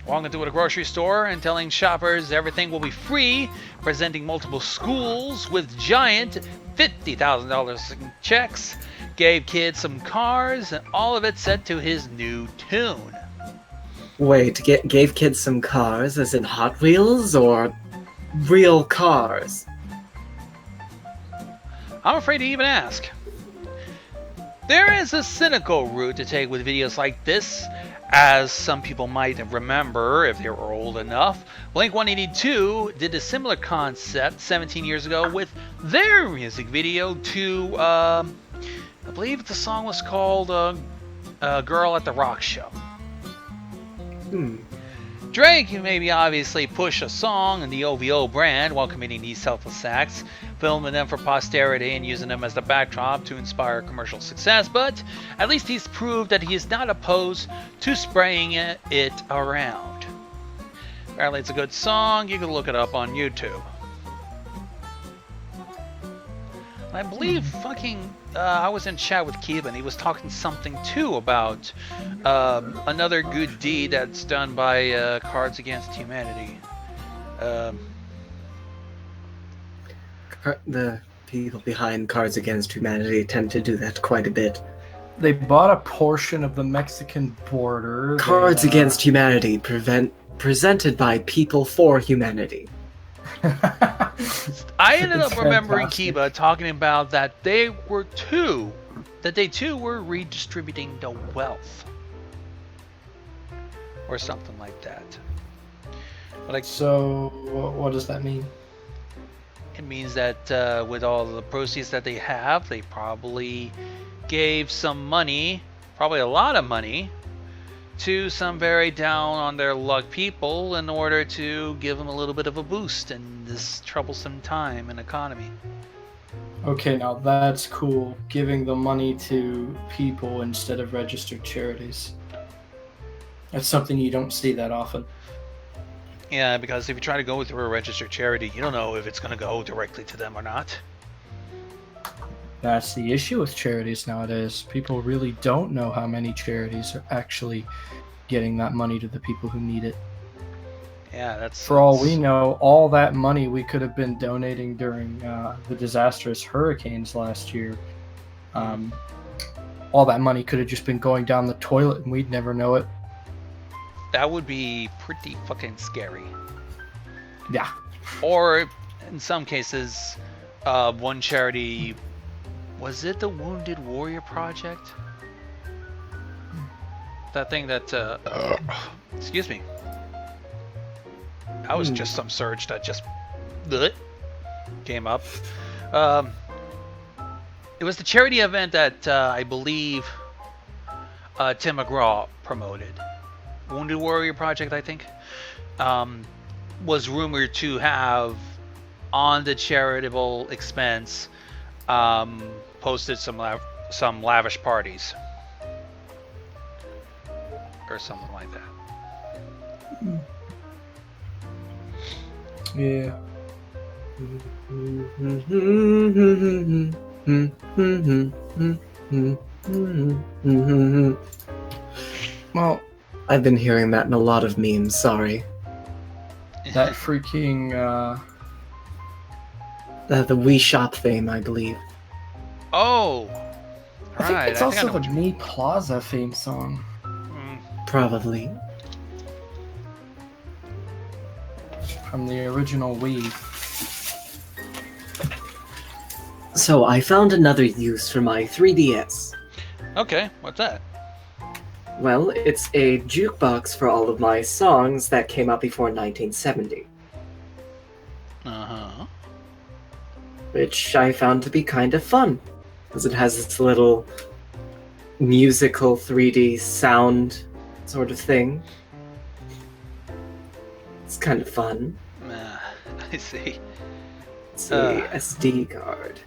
Walking into a grocery store and telling shoppers everything will be free, presenting multiple schools with giant $50,000 in checks, gave kids some cars, and all of it set to his new tune. Wait, gave kids some cars, as in Hot Wheels, or real cars? I'm afraid to even ask. There is a cynical route to take with videos like this, as some people might remember if they were old enough. Blink-182 did a similar concept 17 years ago with their music video to, I believe the song was called Girl at the Rock Show. Drake maybe obviously push a song in the OVO brand while committing these selfless acts, filming them for posterity and using them as the backdrop to inspire commercial success, but at least he's proved that he is not opposed to spraying it around. Apparently it's a good song, you can look it up on YouTube. I believe I was in chat with Kiba and he was talking something too about another good deed that's done by Cards Against Humanity. The people behind Cards Against Humanity tend to do that quite a bit. They bought a portion of the Mexican border. Cards Against Humanity presented by People for Humanity. I ended up remembering Kiba talking about that they too were redistributing the wealth. Or something like that. But so, what does that mean? it means that with all the proceeds that they have, they probably gave some money, probably a lot of money, to some very down on their luck people in order to give them a little bit of a boost in this troublesome time and economy. Okay, now that's cool. Giving the money to people instead of registered charities. That's something you don't see that often. Yeah, because if you try to go through a registered charity, you don't know if it's going to go directly to them or not. That's the issue with charities nowadays. People really don't know how many charities are actually getting that money to the people who need it. Yeah, that's... For all we know, all that money we could have been donating during the disastrous hurricanes last year. All that money could have just been going down the toilet and we'd never know it. That would be pretty fucking scary. Yeah. Or, in some cases, one charity... Was it the Wounded Warrior Project? That thing that... excuse me. That was just some surge that just... came up. It was the charity event that I believe Tim McGraw promoted. Wounded Warrior Project, I think, was rumored to have, on the charitable expense, posted some lavish parties or something like that. Yeah. Well, I've been hearing that in a lot of memes, sorry. That freaking, the Wii Shop theme, I believe. Oh! I think it's also the Me Plaza theme song. Probably. From the original Wii. So, I found another use for my 3DS. Okay, what's that? Well, it's a jukebox for all of my songs that came out before 1970. Uh-huh. Which I found to be kind of fun, because it has this little musical 3D sound sort of thing. It's kind of fun. I see. It's a SD card.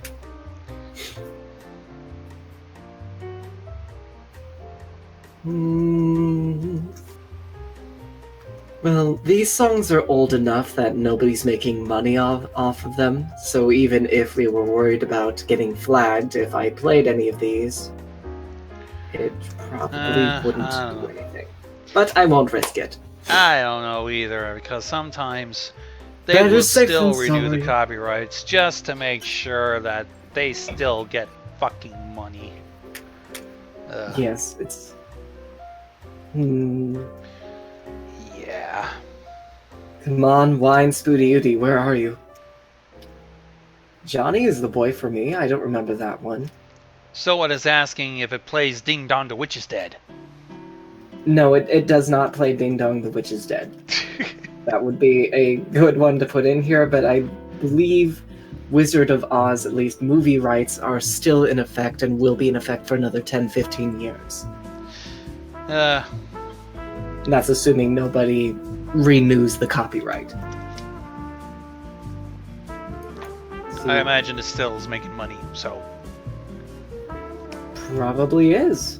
Well, these songs are old enough that nobody's making money off of them, so even if we were worried about getting flagged if I played any of these, it probably wouldn't do anything. But I won't risk it. I don't know either, because sometimes they will still renew the copyrights just to make sure that they still get fucking money. Yes, it's... Yeah. Come on, Wine Spooty Ooty, where are you? Johnny is the boy for me. I don't remember that one. So what is asking if it plays Ding Dong the Witch is Dead? No, it does not play Ding Dong the Witch is Dead. That would be a good one to put in here, but I believe Wizard of Oz, at least movie rights, are still in effect and will be in effect for another 10-15 years. And that's assuming nobody renews the copyright. I imagine it still is making money, so... Probably is.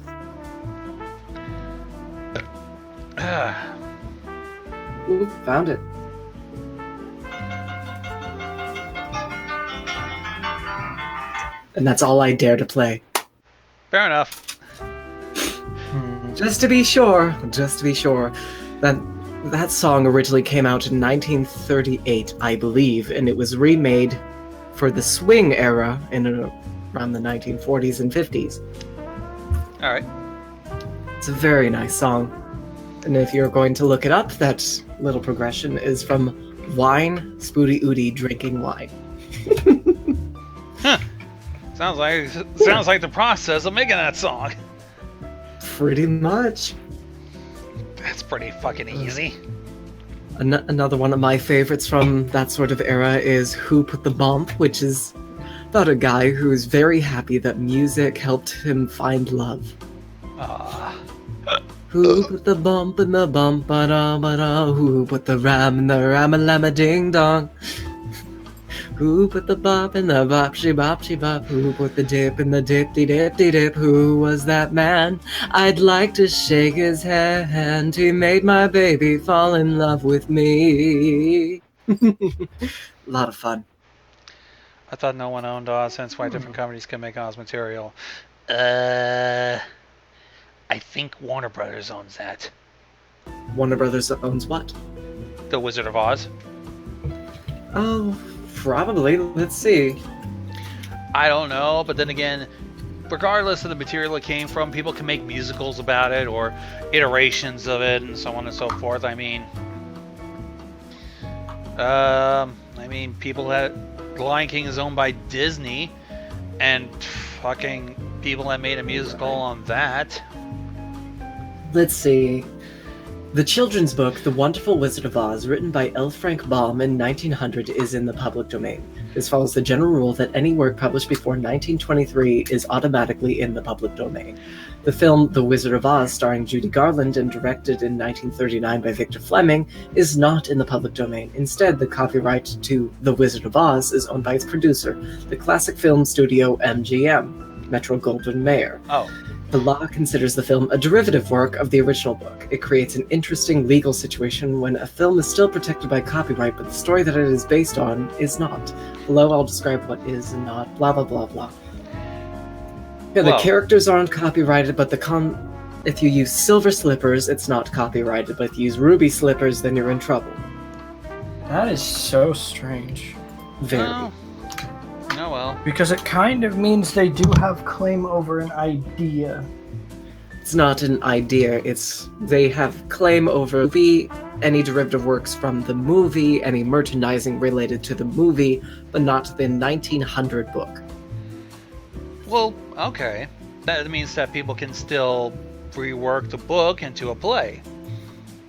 Ooh, found it. And that's all I dare to play. Fair enough. Just to be sure, that song originally came out in 1938, I believe, and it was remade for the swing era in around the 1940s and 50s. Alright. It's a very nice song. And if you're going to look it up, that little progression is from Wine Spooty Ooty drinking wine. Huh. Sounds like the process of making that song. Pretty much. That's pretty fucking easy. Another one of my favorites from that sort of era is Who Put the Bump, which is about a guy who's very happy that music helped him find love. Who put the bump in the bump, ba-da, who put the ram in the ram-a-lam-a ding-dong? Who put the bop in the bop-she-bop-she-bop? Who put the dip in the dip-de-dip-de-dip? Who was that man? I'd like to shake his hand. He made my baby fall in love with me. A lot of fun. I thought no one owned Oz, hence why different companies can make Oz material. I think Warner Brothers owns that. Warner Brothers owns what? The Wizard of Oz. Oh, probably. Let's see. I don't know, but then again, regardless of the material it came from, people can make musicals about it or iterations of it and so on and so forth. I mean, people had The Lion King is owned by Disney, and fucking people that made a musical on that. Let's see. The children's book, The Wonderful Wizard of Oz, written by L. Frank Baum in 1900, is in the public domain. This follows the general rule that any work published before 1923 is automatically in the public domain. The film The Wizard of Oz, starring Judy Garland and directed in 1939 by Victor Fleming, is not in the public domain. Instead, the copyright to The Wizard of Oz is owned by its producer, the classic film studio MGM, Metro-Goldwyn-Mayer. Oh. The law considers the film a derivative work of the original book. It creates an interesting legal situation when a film is still protected by copyright, but the story that it is based on is not. Below, I'll describe what is and not, blah, blah, blah, blah. Yeah, the characters aren't copyrighted, but if you use silver slippers, it's not copyrighted, but if you use ruby slippers, then you're in trouble. That is so strange. Very. Oh well. Because it kind of means they do have claim over an idea. It's not an idea, they have claim over any derivative works from the movie, any merchandising related to the movie, but not the 1900 book. Well, okay. That means that people can still rework the book into a play.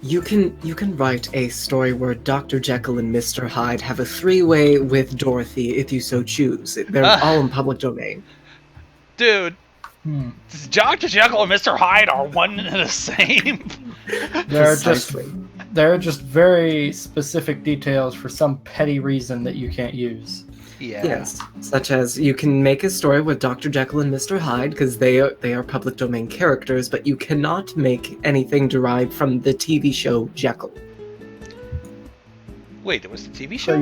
You can write a story where Dr. Jekyll and Mr. Hyde have a three-way with Dorothy if you so choose. They're all in public domain. Dude, Dr. Jekyll and Mr. Hyde are one and the same. They're just very specific details for some petty reason that you can't use. Yeah. Yes, such as you can make a story with Dr. Jekyll and Mr. Hyde because they are public domain characters, but you cannot make anything derived from the TV show Jekyll. Wait, there was a TV show?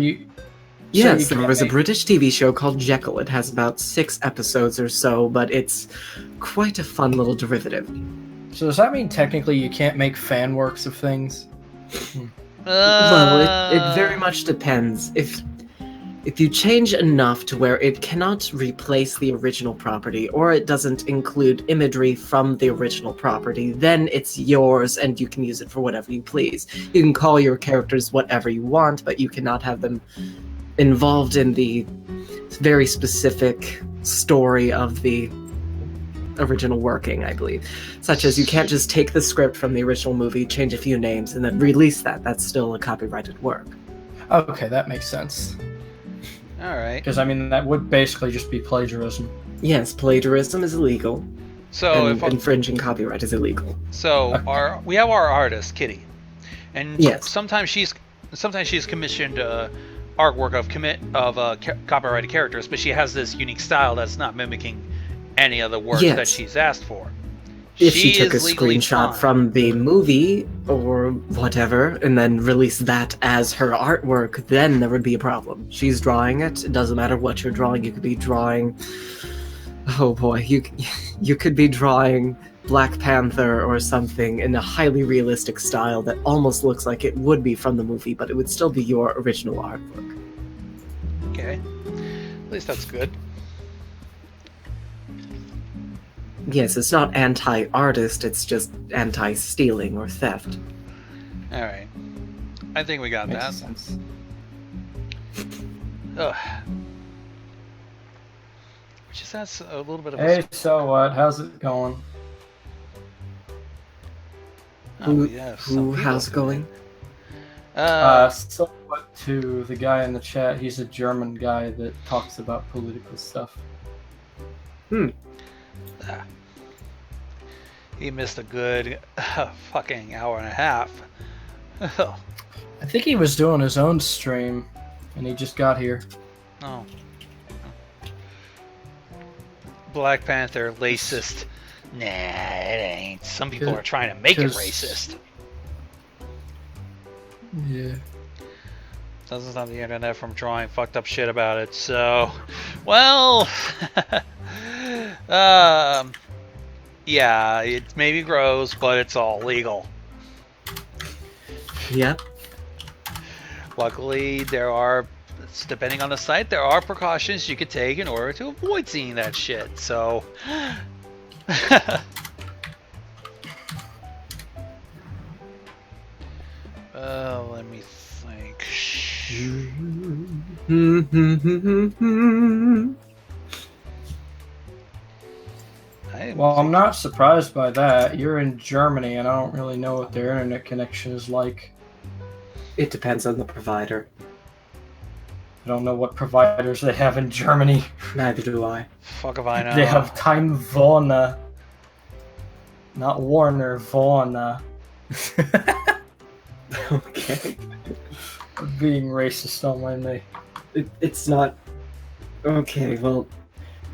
Yes, there was a British TV show called Jekyll. It has about 6 episodes or so, but it's quite a fun little derivative. So does that mean technically you can't make fan works of things? Well, it very much depends. If you change enough to where it cannot replace the original property, or it doesn't include imagery from the original property, then it's yours and you can use it for whatever you please. You can call your characters whatever you want, but you cannot have them involved in the very specific story of the original working, I believe. Such as you can't just take the script from the original movie, change a few names, and then release that. That's still a copyrighted work. Okay, that makes sense. Alright. Because, I mean, that would basically just be plagiarism. Yes, plagiarism is illegal. So and infringing copyright is illegal. So we have our artist, Kitty. And yes. sometimes she's commissioned artwork of copyrighted characters, but she has this unique style that's not mimicking any of the works that she's asked for. If she took a screenshot from the movie or whatever and then released that as her artwork, then there would be a problem. She's drawing it. It doesn't matter what you're drawing. You could be drawing... Oh boy, you could be drawing Black Panther or something in a highly realistic style that almost looks like it would be from the movie, but it would still be your original artwork. Okay. At least that's good. Yes, it's not anti-artist, it's just anti-stealing or theft. Alright. I think we got Makes that. Sense. Ugh. Just that's a little bit of Hey, so what? How's it going? Oh, yes. How's it going? Somewhat to the guy in the chat. He's a German guy that talks about political stuff. He missed a good fucking hour and a half. I think he was doing his own stream, and he just got here. Oh. Black Panther, racist. Nah, it ain't. Some people are trying to make it racist. Yeah. Doesn't stop the internet from drawing fucked up shit about it. So, well, yeah, it maybe gross, but it's all legal. Yep. Luckily, there are, depending on the site, there are precautions you could take in order to avoid seeing that shit. So, let me think. Well, I'm not surprised by that. You're in Germany, and I don't really know what their internet connection is like. It depends on the provider. I don't know what providers they have in Germany. Neither do I. Fuck if I know. They have Time Warner. Not Warner, Warner. Okay. Being racist, don't mind me. It's not... Okay, well...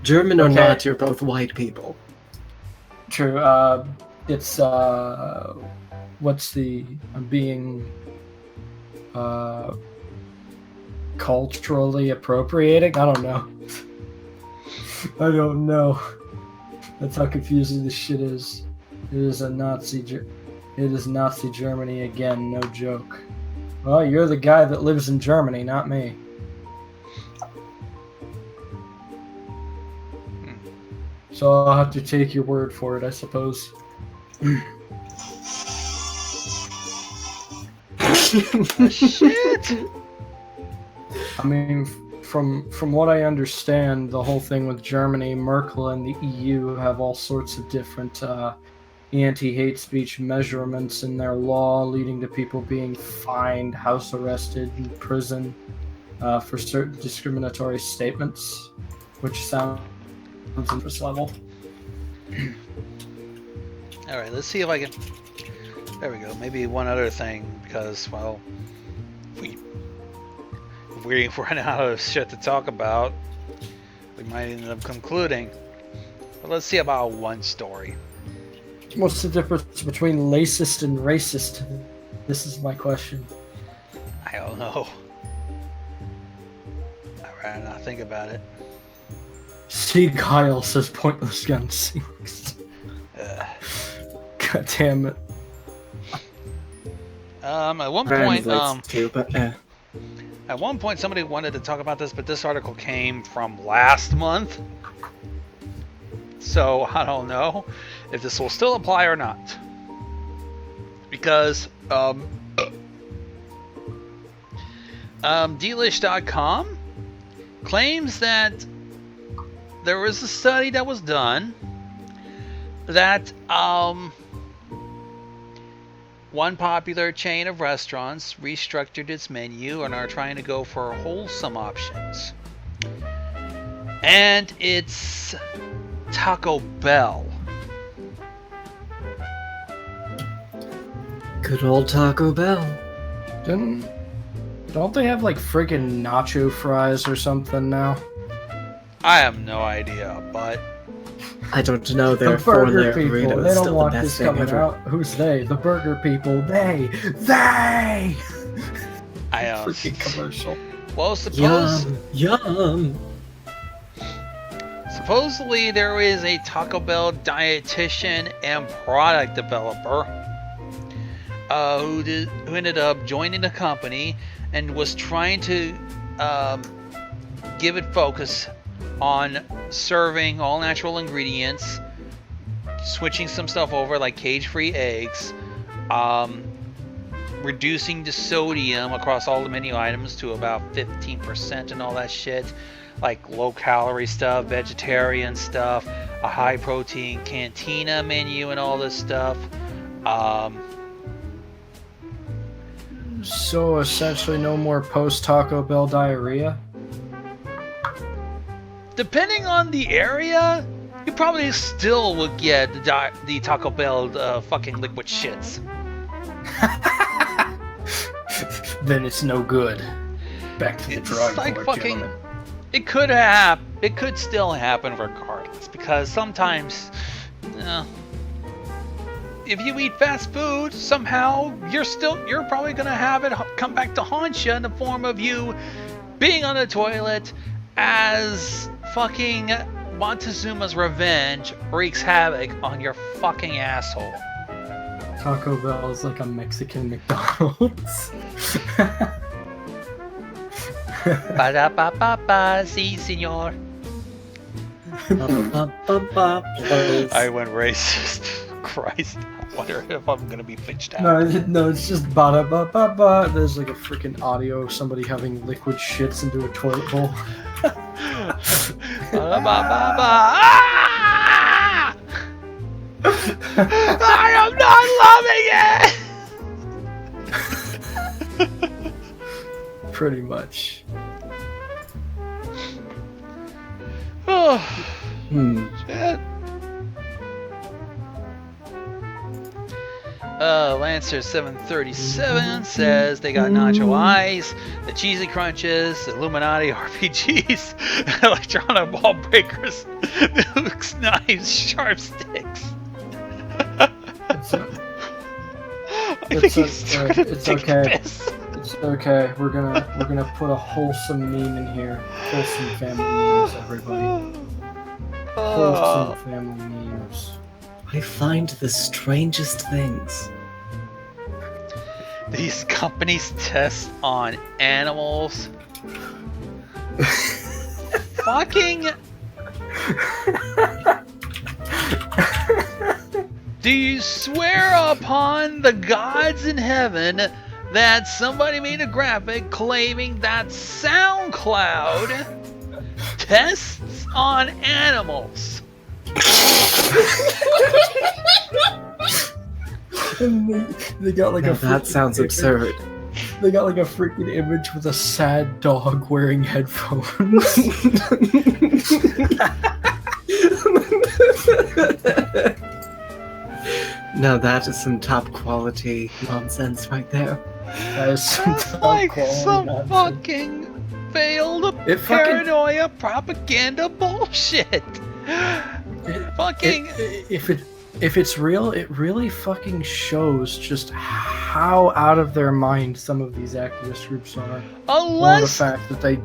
German or not, you're both white people. True, it's, what's the... being... culturally appropriating? I don't know. I don't know. That's how confusing this shit is. It is Nazi Germany again, no joke. Well, you're the guy that lives in Germany, not me. So I'll have to take your word for it, I suppose. Shit! I mean, from what I understand, the whole thing with Germany, Merkel, and the EU have all sorts of different anti-hate speech measurements in their law, leading to people being fined, house arrested, in prison for certain discriminatory statements, which sounds on this level. Alright, let's see if I can... There we go. Maybe one other thing, because, well, if we run out of shit to talk about, we might end up concluding. But let's see about one story. What's the difference between lacist and racist? This is my question. I don't know. I'd rather not think about it. See, Kyle says pointless gun sinks. God damn it. At one point, somebody wanted to talk about this, but this article came from last month. So, I don't know if this will still apply or not. Because, Delish.com claims that there was a study that was done that, one popular chain of restaurants restructured its menu and are trying to go for wholesome options. And it's Taco Bell. Good old Taco Bell. Don't they have like friggin' nacho fries or something now? I have no idea, but I don't know. The burger people, burrito they is don't still want the this best thing coming ever. out. Who's they? The burger people. They. I know. Freaking commercial. Well, supposedly there is a Taco Bell dietitian and product developer who ended up joining the company and was trying to give it focus on serving all natural ingredients, switching some stuff over like cage-free eggs, reducing the sodium across all the menu items to about 15% and all that shit, like low-calorie stuff, vegetarian stuff, a high-protein cantina menu and all this stuff. So essentially, no more post Taco Bell diarrhea. Depending on the area, you probably still would get the Taco Bell fucking liquid shits. Then it's no good. Back to the drawing like board, fucking. gentlemen. It could have. It could still happen regardless, because sometimes, if you eat fast food, somehow you're probably gonna have it come back to haunt you in the form of you being on the toilet as fucking Montezuma's revenge wreaks havoc on your fucking asshole. Taco Bell is like a Mexican McDonald's. Ba-da-ba-ba-ba, si, senor. I went racist. Christ. I wonder if I'm gonna be bitched out. No, it's just ba ba ba ba. There's like a freaking audio of somebody having liquid shits into a toilet bowl. Ba-da-ba-ba-ba. Ah! I am not loving it! Pretty much. Oh, shit. Lancer 737 says they got nacho eyes, the cheesy crunches, Illuminati RPGs, electronic ball breakers, nukes, knives, sharp sticks. It's okay. It's okay. We're gonna put a wholesome meme in here. Wholesome family memes, everybody. Wholesome family memes. I find the strangest things. These companies test on animals. Fucking. Do you swear upon the gods in heaven that somebody made a graphic claiming that SoundCloud tests on animals? They got like that sounds absurd. They got like a freaking image with a sad dog wearing headphones. No, that is some top quality nonsense right there. That is some top like quality some nonsense. fucking failed paranoia propaganda bullshit. If it's real, it really fucking shows just how out of their mind some of these activist groups are. Or the fact that they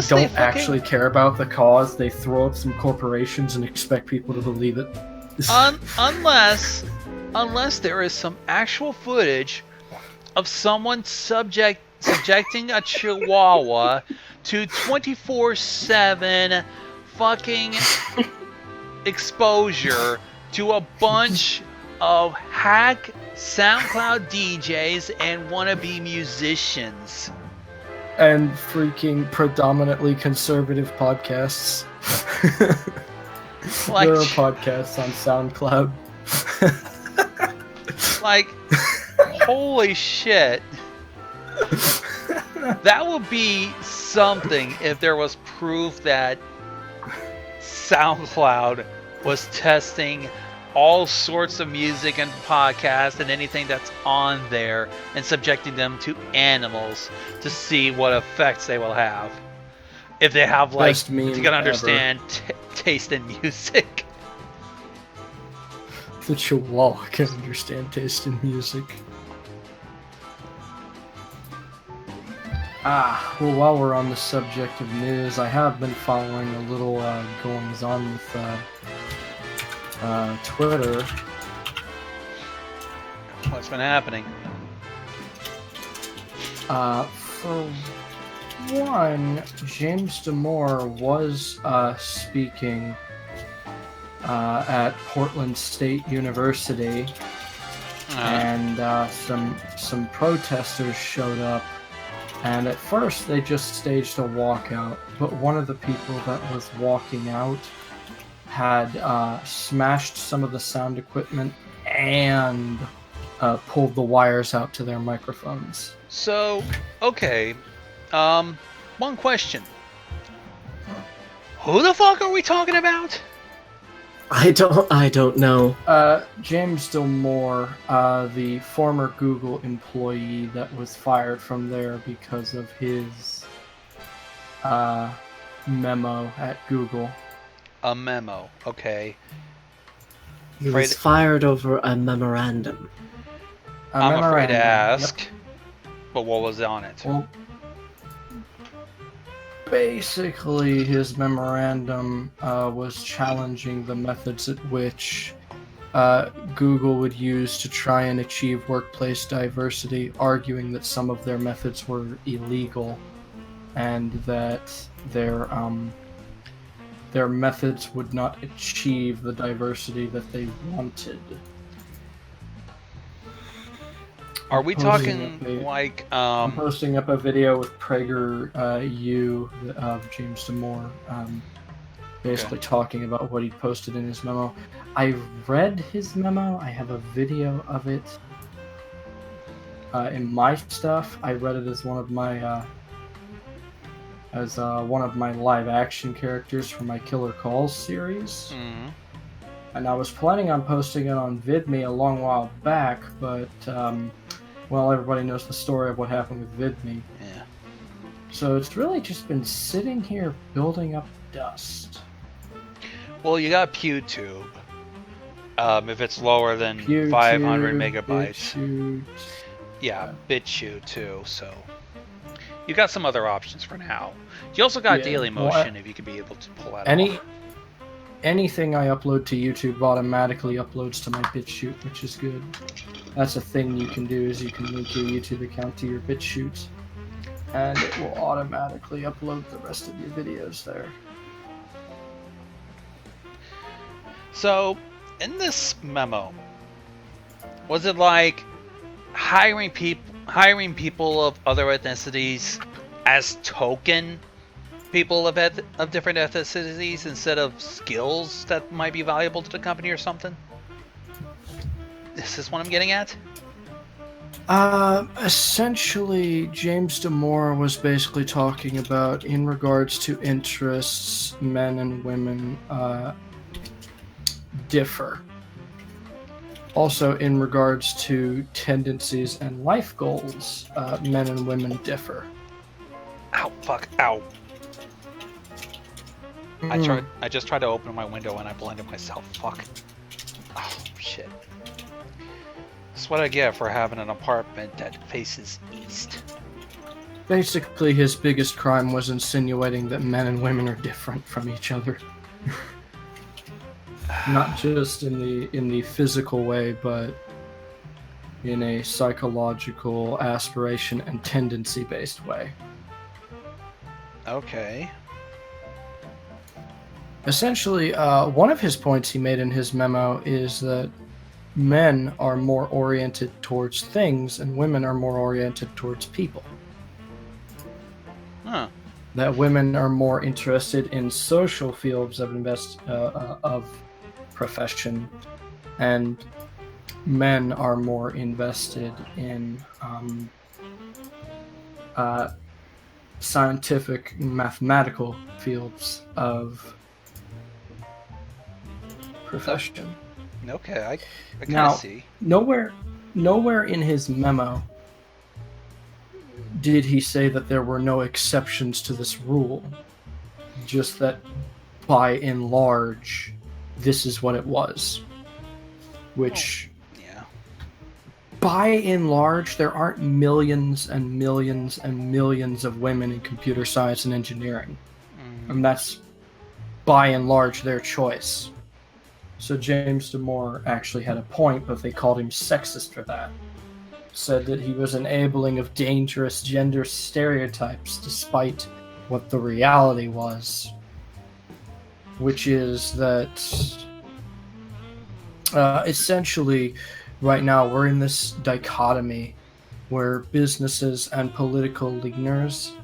don't actually care about the cause, they throw up some corporations and expect people to believe it. Unless there is some actual footage of someone subjecting a chihuahua to 24/7 fucking exposure to a bunch of hack SoundCloud DJs and wannabe musicians. And freaking predominantly conservative podcasts. Like, there are podcasts on SoundCloud. Like, holy shit. That would be something if there was proof that SoundCloud was testing all sorts of music and podcasts and anything that's on there and subjecting them to animals to see what effects they will have. If they have, like, Best meme you gotta understand taste in music. The Chihuahua can understand taste in music. Well, while we're on the subject of news, I have been following a little goings on with Twitter. What's been happening? For one, James Damore was speaking at Portland State University, and some protesters showed up. And at first, they just staged a walkout, but one of the people that was walking out had smashed some of the sound equipment and pulled the wires out to their microphones. So, okay. One question. Who the fuck are we talking about? I don't know. James Dilmore, the former Google employee that was fired from there because of his memo at Google. A memo, okay. He was fired over a memorandum. I'm afraid to ask, but what was on it? Well, basically, his memorandum was challenging the methods at which Google would use to try and achieve workplace diversity, arguing that some of their methods were illegal and that their methods would not achieve the diversity that they wanted. Are we talking like I'm posting up a video with Prager of James Damore, basically talking about what he posted in his memo. I read his memo. I have a video of it in my stuff. I read it as one of my live action characters for my Killer Calls series. And I was planning on posting it on VidMe a long while back, but well, everybody knows the story of what happened with VidMe. Yeah. So it's really just been sitting here building up dust. Well, you got PewTube. If it's lower than PewTube, 500 megabytes. BitChute. Yeah, BitChute too, so. You got some other options for now. You also got Dailymotion if you could be able to pull that off. Anything I upload to YouTube automatically uploads to my BitChute, which is good. That's a thing you can do, is you can link your YouTube account to your BitChute, and it will automatically upload the rest of your videos there. So, in this memo, was it like hiring people of other ethnicities as token people of different ethnicities instead of skills that might be valuable to the company or something? This is what I'm getting at? Essentially, James Damore was basically talking about, in regards to interests, men and women differ. Also, in regards to tendencies and life goals, men and women differ. Ow, fuck, ow. I just tried to open my window and I blinded myself. Fuck. Oh, shit. That's what I get for having an apartment that faces east. Basically, his biggest crime was insinuating that men and women are different from each other. Not just in the physical way, but in a psychological, aspiration, and tendency-based way. Okay. Essentially, one of his points he made in his memo is that men are more oriented towards things and women are more oriented towards people. Huh. That women are more interested in social fields of profession, and men are more invested in scientific and mathematical fields of profession. Okay, I kind Now, of see. Nowhere in his memo did he say that there were no exceptions to this rule. Just that, by and large, this is what it was. Which, by and large, there aren't millions and millions and millions of women in computer science and engineering. And that's, by and large, their choice. So James Damore actually had a point, but they called him sexist for that. Said that he was enabling of dangerous gender stereotypes despite what the reality was. Which is that essentially right now we're in this dichotomy where businesses and political leaders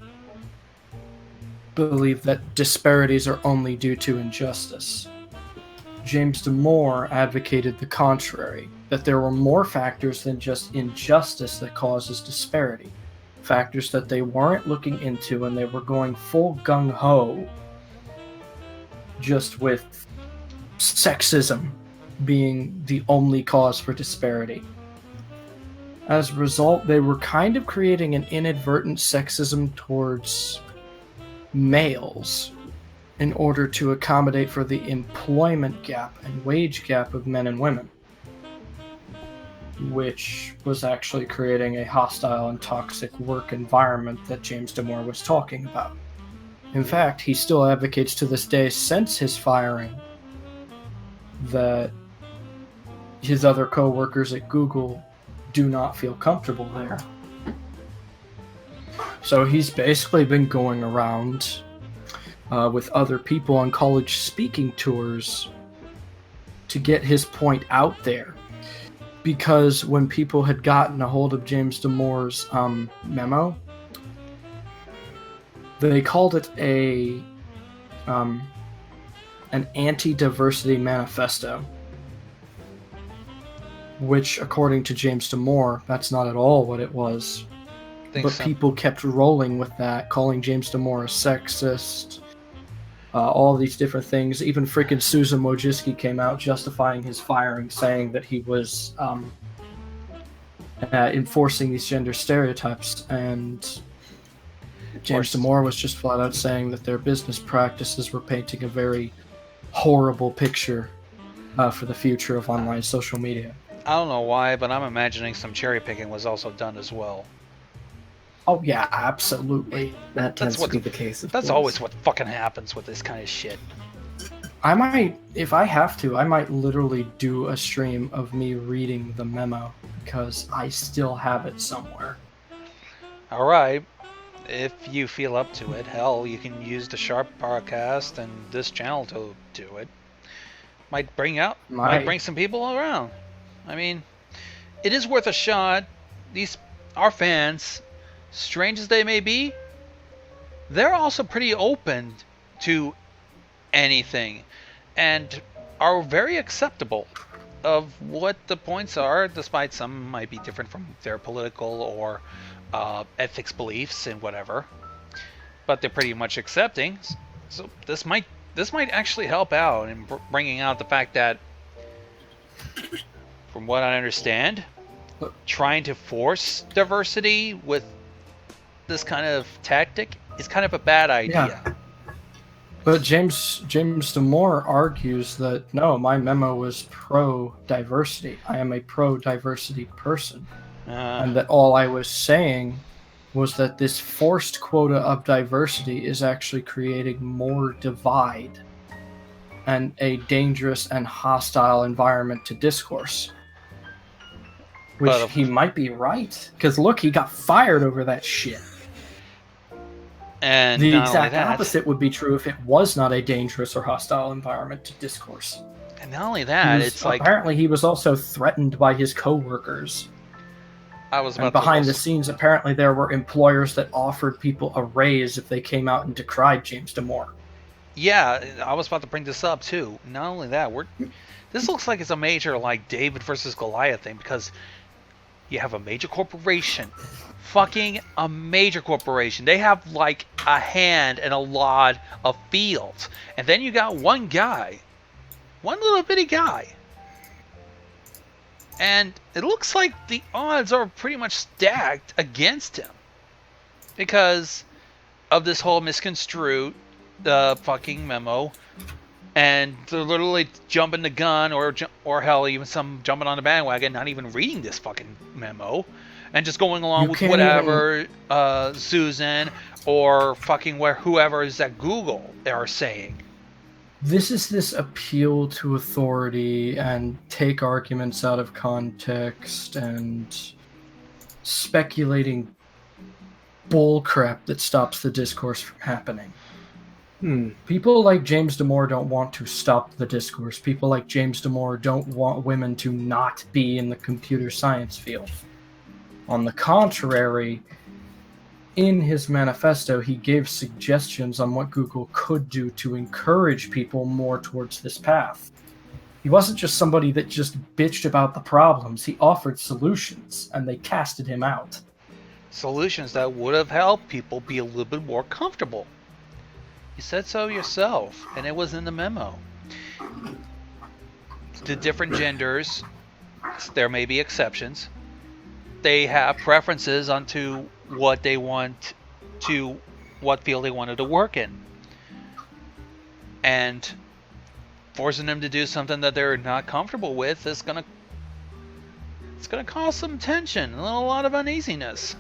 believe that disparities are only due to injustice. James Damore advocated the contrary, that there were more factors than just injustice that causes disparity. Factors that they weren't looking into, and they were going full gung-ho just with sexism being the only cause for disparity. As a result, they were kind of creating an inadvertent sexism towards males in order to accommodate for the employment gap and wage gap of men and women, which was actually creating a hostile and toxic work environment that James Damore was talking about. In fact, he still advocates to this day, since his firing, that his other co-workers at Google do not feel comfortable there. So he's basically been going around with other people on college speaking tours to get his point out there. Because when people had gotten a hold of James Damore's memo, they called it an anti-diversity manifesto, which, according to James Damore, that's not at all what it was. But so. People kept rolling with that, calling James Damore a sexist, all these different things. Even freaking Susan Wojcicki came out justifying his firing, saying that he was enforcing these gender stereotypes, and James Damore was just flat out saying that their business practices were painting a very horrible picture for the future of online social media. I don't know why, but I'm imagining some cherry picking was also done as well. Oh yeah, absolutely. That tends to be the case. That's always what fucking happens with this kind of shit. I might, if I have to, I might literally do a stream of me reading the memo, because I still have it somewhere. Alright. If you feel up to it, hell, you can use the Sharp podcast and this channel to do it. Might bring some people around. I mean, it is worth a shot. Our fans, strange as they may be, they're also pretty open to anything and are very acceptable of what the points are, despite some might be different from their political or ethics beliefs and whatever, but they're pretty much accepting. So this might actually help out in bringing out the fact that, from what I understand, trying to force diversity with this kind of tactic is kind of a bad idea. Yeah. But James Damore argues that, no, my memo was pro-diversity. I am a pro-diversity person. And that all I was saying was that this forced quota of diversity is actually creating more divide and a dangerous and hostile environment to discourse. Which he might be right. Because look, he got fired over that shit. And the exact opposite would be true if it was not a dangerous or hostile environment to discourse. And not only that, it's like... Apparently he was also threatened by his co-workers. And behind the scenes, apparently there were employers that offered people a raise if they came out and decried James Damore. Yeah, I was about to bring this up too. Not only that, this looks like it's a major like David versus Goliath thing, because you have a major corporation, fucking a major corporation. They have like a hand in a lot of fields, and then you got one guy, one little bitty guy. And it looks like the odds are pretty much stacked against him because of this whole misconstrued fucking memo, and they're literally jumping the gun, or hell, even some jumping on the bandwagon, not even reading this fucking memo, and just going along with whatever Susan or fucking whoever is at Google are saying. This is this appeal to authority and take arguments out of context and speculating bullcrap that stops the discourse from happening. People like James Damore don't want to stop the discourse. People like James Damore don't want women to not be in the computer science field. On the contrary, in his manifesto, he gave suggestions on what Google could do to encourage people more towards this path. He wasn't just somebody that just bitched about the problems. He offered solutions, and they casted him out. Solutions that would have helped people be a little bit more comfortable. You said so yourself, and it was in the memo. The different genders, there may be exceptions. They have preferences onto what they want to, what field they wanted to work in. And forcing them to do something that they're not comfortable with is gonna cause some tension and a lot of uneasiness.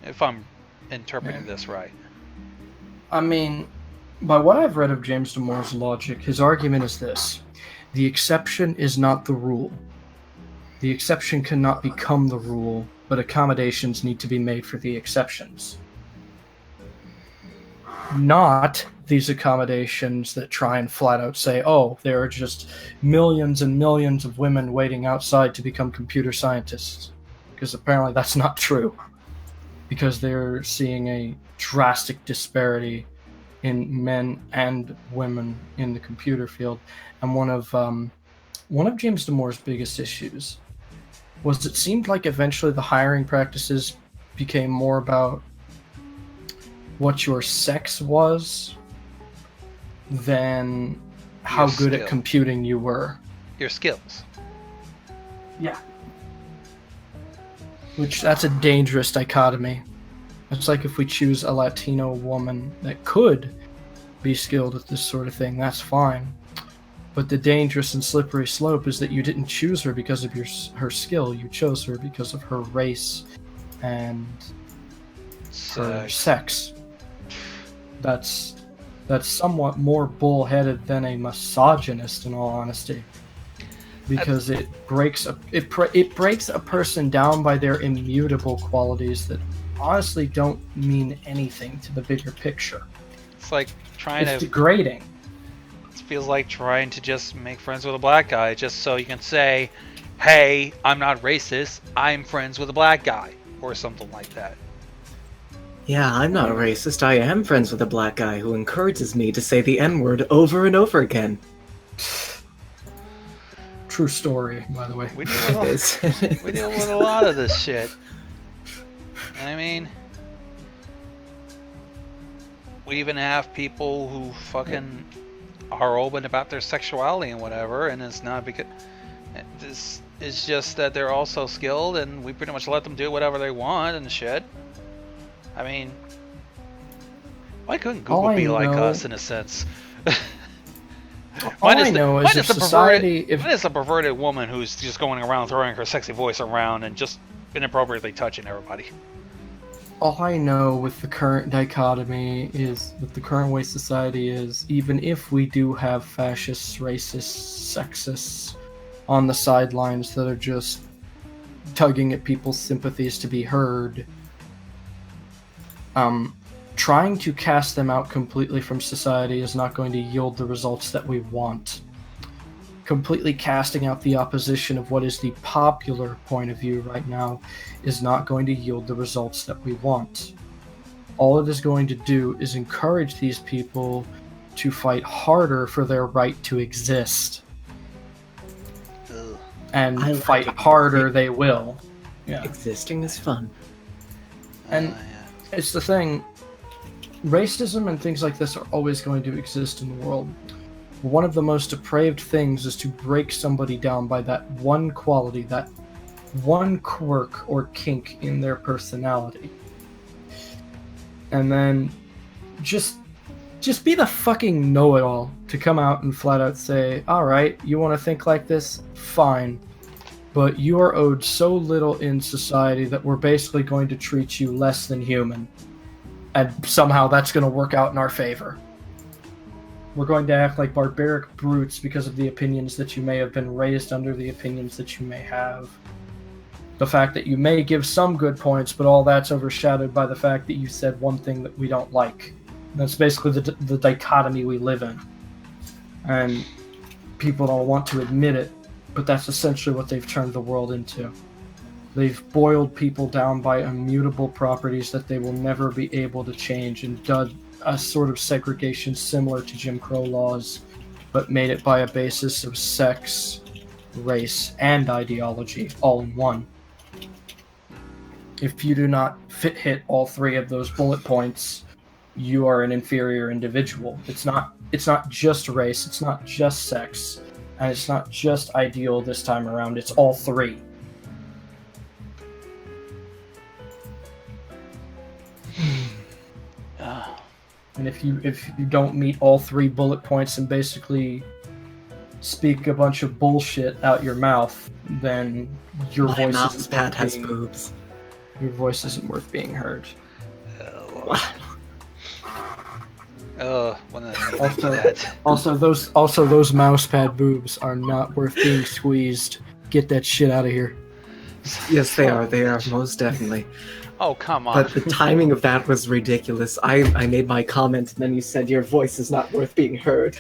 If I'm interpreting this right. I mean, by what I've read of James Damore's logic, his argument is this: the exception is not the rule. The exception cannot become the rule, but accommodations need to be made for the exceptions. Not these accommodations that try and flat out say, oh, there are just millions and millions of women waiting outside to become computer scientists. Because apparently that's not true. Because they're seeing a drastic disparity in men and women in the computer field. And one of James Damore's biggest issues was it seemed like eventually the hiring practices became more about what your sex was than how good at computing you were. Your skills. Yeah. Which, that's a dangerous dichotomy. It's like if we choose a Latino woman that could be skilled at this sort of thing, that's fine. But the dangerous and slippery slope is that you didn't choose her because of her skill. You chose her because of her race and her sex. That's somewhat more bullheaded than a misogynist, in all honesty, because it breaks a person down by their immutable qualities that honestly don't mean anything to the bigger picture. It's like it's degrading. It feels like trying to just make friends with a black guy just so you can say, hey, I'm not racist, I'm friends with a black guy, or something like that. Yeah, I'm not racist. I am friends with a black guy who encourages me to say the N-word over and over again. True story, by the way. We deal with a lot of this shit. I mean, we even have people who fucking are open about their sexuality and whatever, and it's not because this is just that they're also skilled, and we pretty much let them do whatever they want and shit. I mean, why couldn't Google be like us in a sense? All I know is if society... Mine is a perverted woman who's just going around throwing her sexy voice around and just inappropriately touching everybody. All I know with the current dichotomy is, with the current way society is, even if we do have fascists, racists, sexists on the sidelines that are just tugging at people's sympathies to be heard, trying to cast them out completely from society is not going to yield the results that we want. Completely casting out the opposition of what is the popular point of view right now is not going to yield the results that we want. All it is going to do is encourage these people to fight harder for their right to exist. And fight harder they will. Yeah. Existing is fun. And it's the thing, racism and things like this are always going to exist in the world. One of the most depraved things is to break somebody down by that one quality, that one quirk or kink in their personality. And then just be the fucking know-it-all to come out and flat out say, alright, you want to think like this? Fine. But you are owed so little in society that we're basically going to treat you less than human. And somehow that's going to work out in our favor. We're going to act like barbaric brutes because of the opinions that you may have been raised under, the opinions that you may have. The fact that you may give some good points, but all that's overshadowed by the fact that you said one thing that we don't like. That's basically the dichotomy we live in. And people don't want to admit it, but that's essentially what they've turned the world into. They've boiled people down by immutable properties that they will never be able to change and done a sort of segregation similar to Jim Crow laws but made it by a basis of sex, race, and ideology all in one. If you do not hit all three of those bullet points, you are an inferior individual. It's not just race, it's not just sex, and it's not just ideal this time around, it's all three. And if you don't meet all three bullet points and basically speak a bunch of bullshit out your mouth, then your My voice mouse isn't pad worth has being, boobs. your voice isn't worth being heard. Also, those mouse pad boobs are not worth being squeezed. Get that shit out of here. Yes, they are. They are, most definitely. Oh, come on. But the timing of that was ridiculous. I made my comment, and then you said your voice is not worth being heard.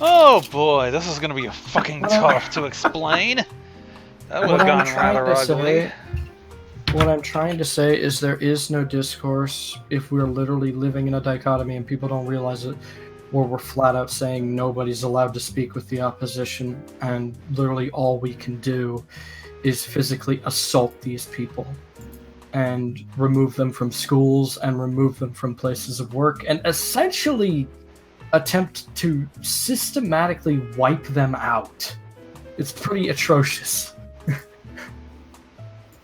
Oh boy, this is gonna be fucking tough to explain. That would have gone rather ugly. What I'm trying to say is there is no discourse if we're literally living in a dichotomy and people don't realize it, where we're flat out saying nobody's allowed to speak with the opposition, and literally all we can do is physically assault these people and remove them from schools and remove them from places of work and essentially attempt to systematically wipe them out. It's pretty atrocious.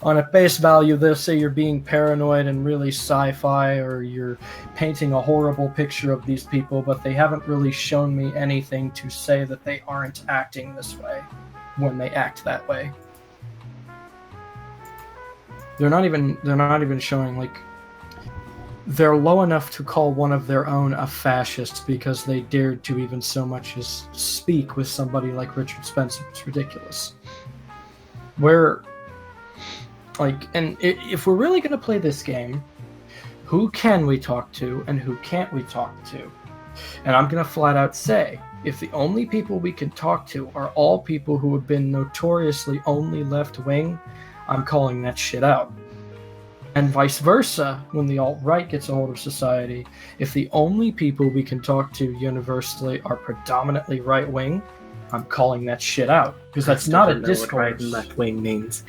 On a face value, they'll say you're being paranoid and really sci-fi, or you're painting a horrible picture of these people, but they haven't really shown me anything to say that they aren't acting this way when they act that way. They're not even showing, like, they're low enough to call one of their own a fascist because they dared to even so much as speak with somebody like Richard Spencer. It's ridiculous. And if we're really going to play this game, who can we talk to and who can't we talk to? And I'm going to flat out say, if the only people we can talk to are all people who have been notoriously only left-wing, I'm calling that shit out. And vice versa, when the alt-right gets a hold of society, if the only people we can talk to universally are predominantly right-wing, I'm calling that shit out. Because that's not a discourse. What right and left-wing means.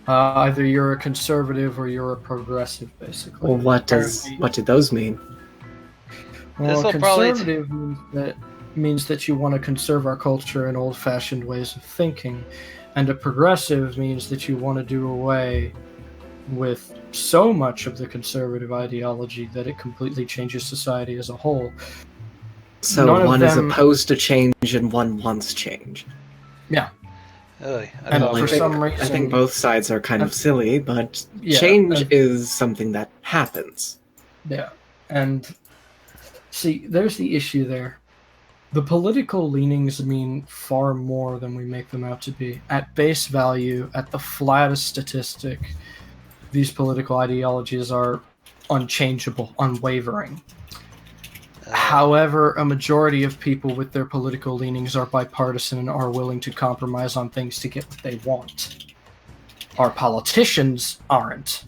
Either you're a conservative or you're a progressive, basically. Well, what did those mean? Well, conservative means that you want to conserve our culture and old-fashioned ways of thinking, and a progressive means that you want to do away with so much of the conservative ideology that it completely changes society as a whole. So one is opposed to change and one wants change. Yeah. And for some reason, I think both sides are kind of silly, but change is something that happens. Yeah, and see, there's the issue there. The political leanings mean far more than we make them out to be. At base value, at the flattest statistic, these political ideologies are unchangeable, unwavering. However, a majority of people with their political leanings are bipartisan and are willing to compromise on things to get what they want. Our politicians aren't.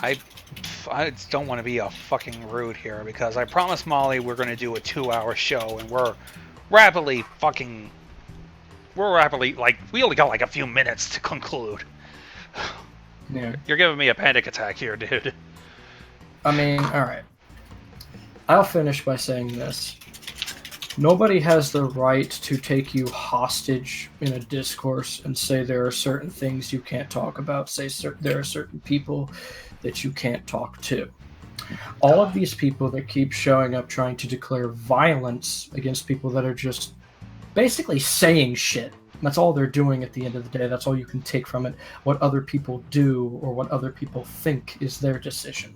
I don't want to be a fucking rude here, because I promised Molly we're going to do a 2-hour show, and we're rapidly, like, we only got like a few minutes to conclude. Yeah. You're giving me a panic attack here, dude. I mean, alright. I'll finish by saying this. Nobody has the right to take you hostage in a discourse and say there are certain things you can't talk about, say there are certain people that you can't talk to. All of these people that keep showing up trying to declare violence against people that are just basically saying shit. That's all they're doing at the end of the day. That's all you can take from it. What other people do or what other people think is their decision.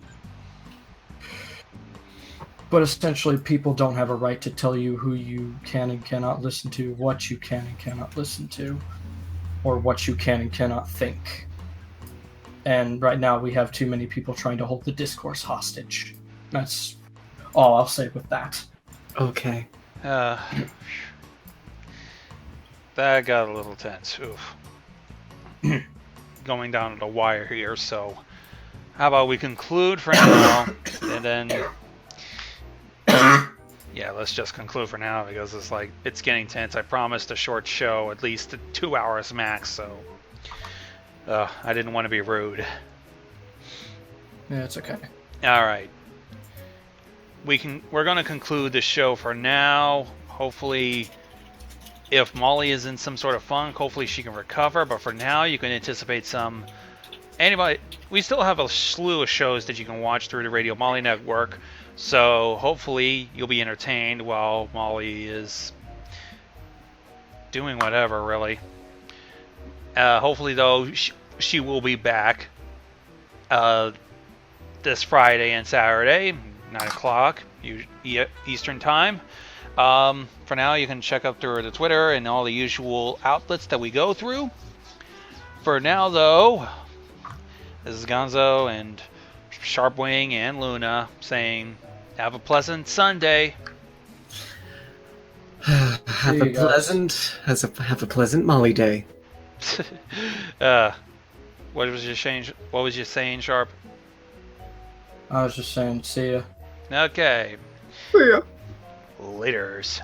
But essentially, people don't have a right to tell you who you can and cannot listen to, what you can and cannot listen to, or what you can and cannot think. And right now, we have too many people trying to hold the discourse hostage. That's all I'll say with that. Okay. That got a little tense. Oof. Going down to the wire here, so how about we conclude for now, and then yeah, let's just conclude for now because it's getting tense. I promised a short show, at least 2 hours max. So I didn't want to be rude. Yeah, it's okay. All right. We're going to conclude the show for now. Hopefully, if Molly is in some sort of funk, hopefully she can recover. But for now, you can anticipate some. We still have a slew of shows that you can watch through the Radio Molly Network. So hopefully you'll be entertained while Molly is doing whatever, really. Hopefully, though, she will be back this Friday and Saturday, 9 o'clock Eastern Time. For now, you can check up through the Twitter and all the usual outlets that we go through. For now, though, this is Gonzo and Sharpwing and Luna saying, have a pleasant Sunday. Have a pleasant Molly day. What was you saying, Sharp? I was just saying, see ya. Okay. See ya. Laters.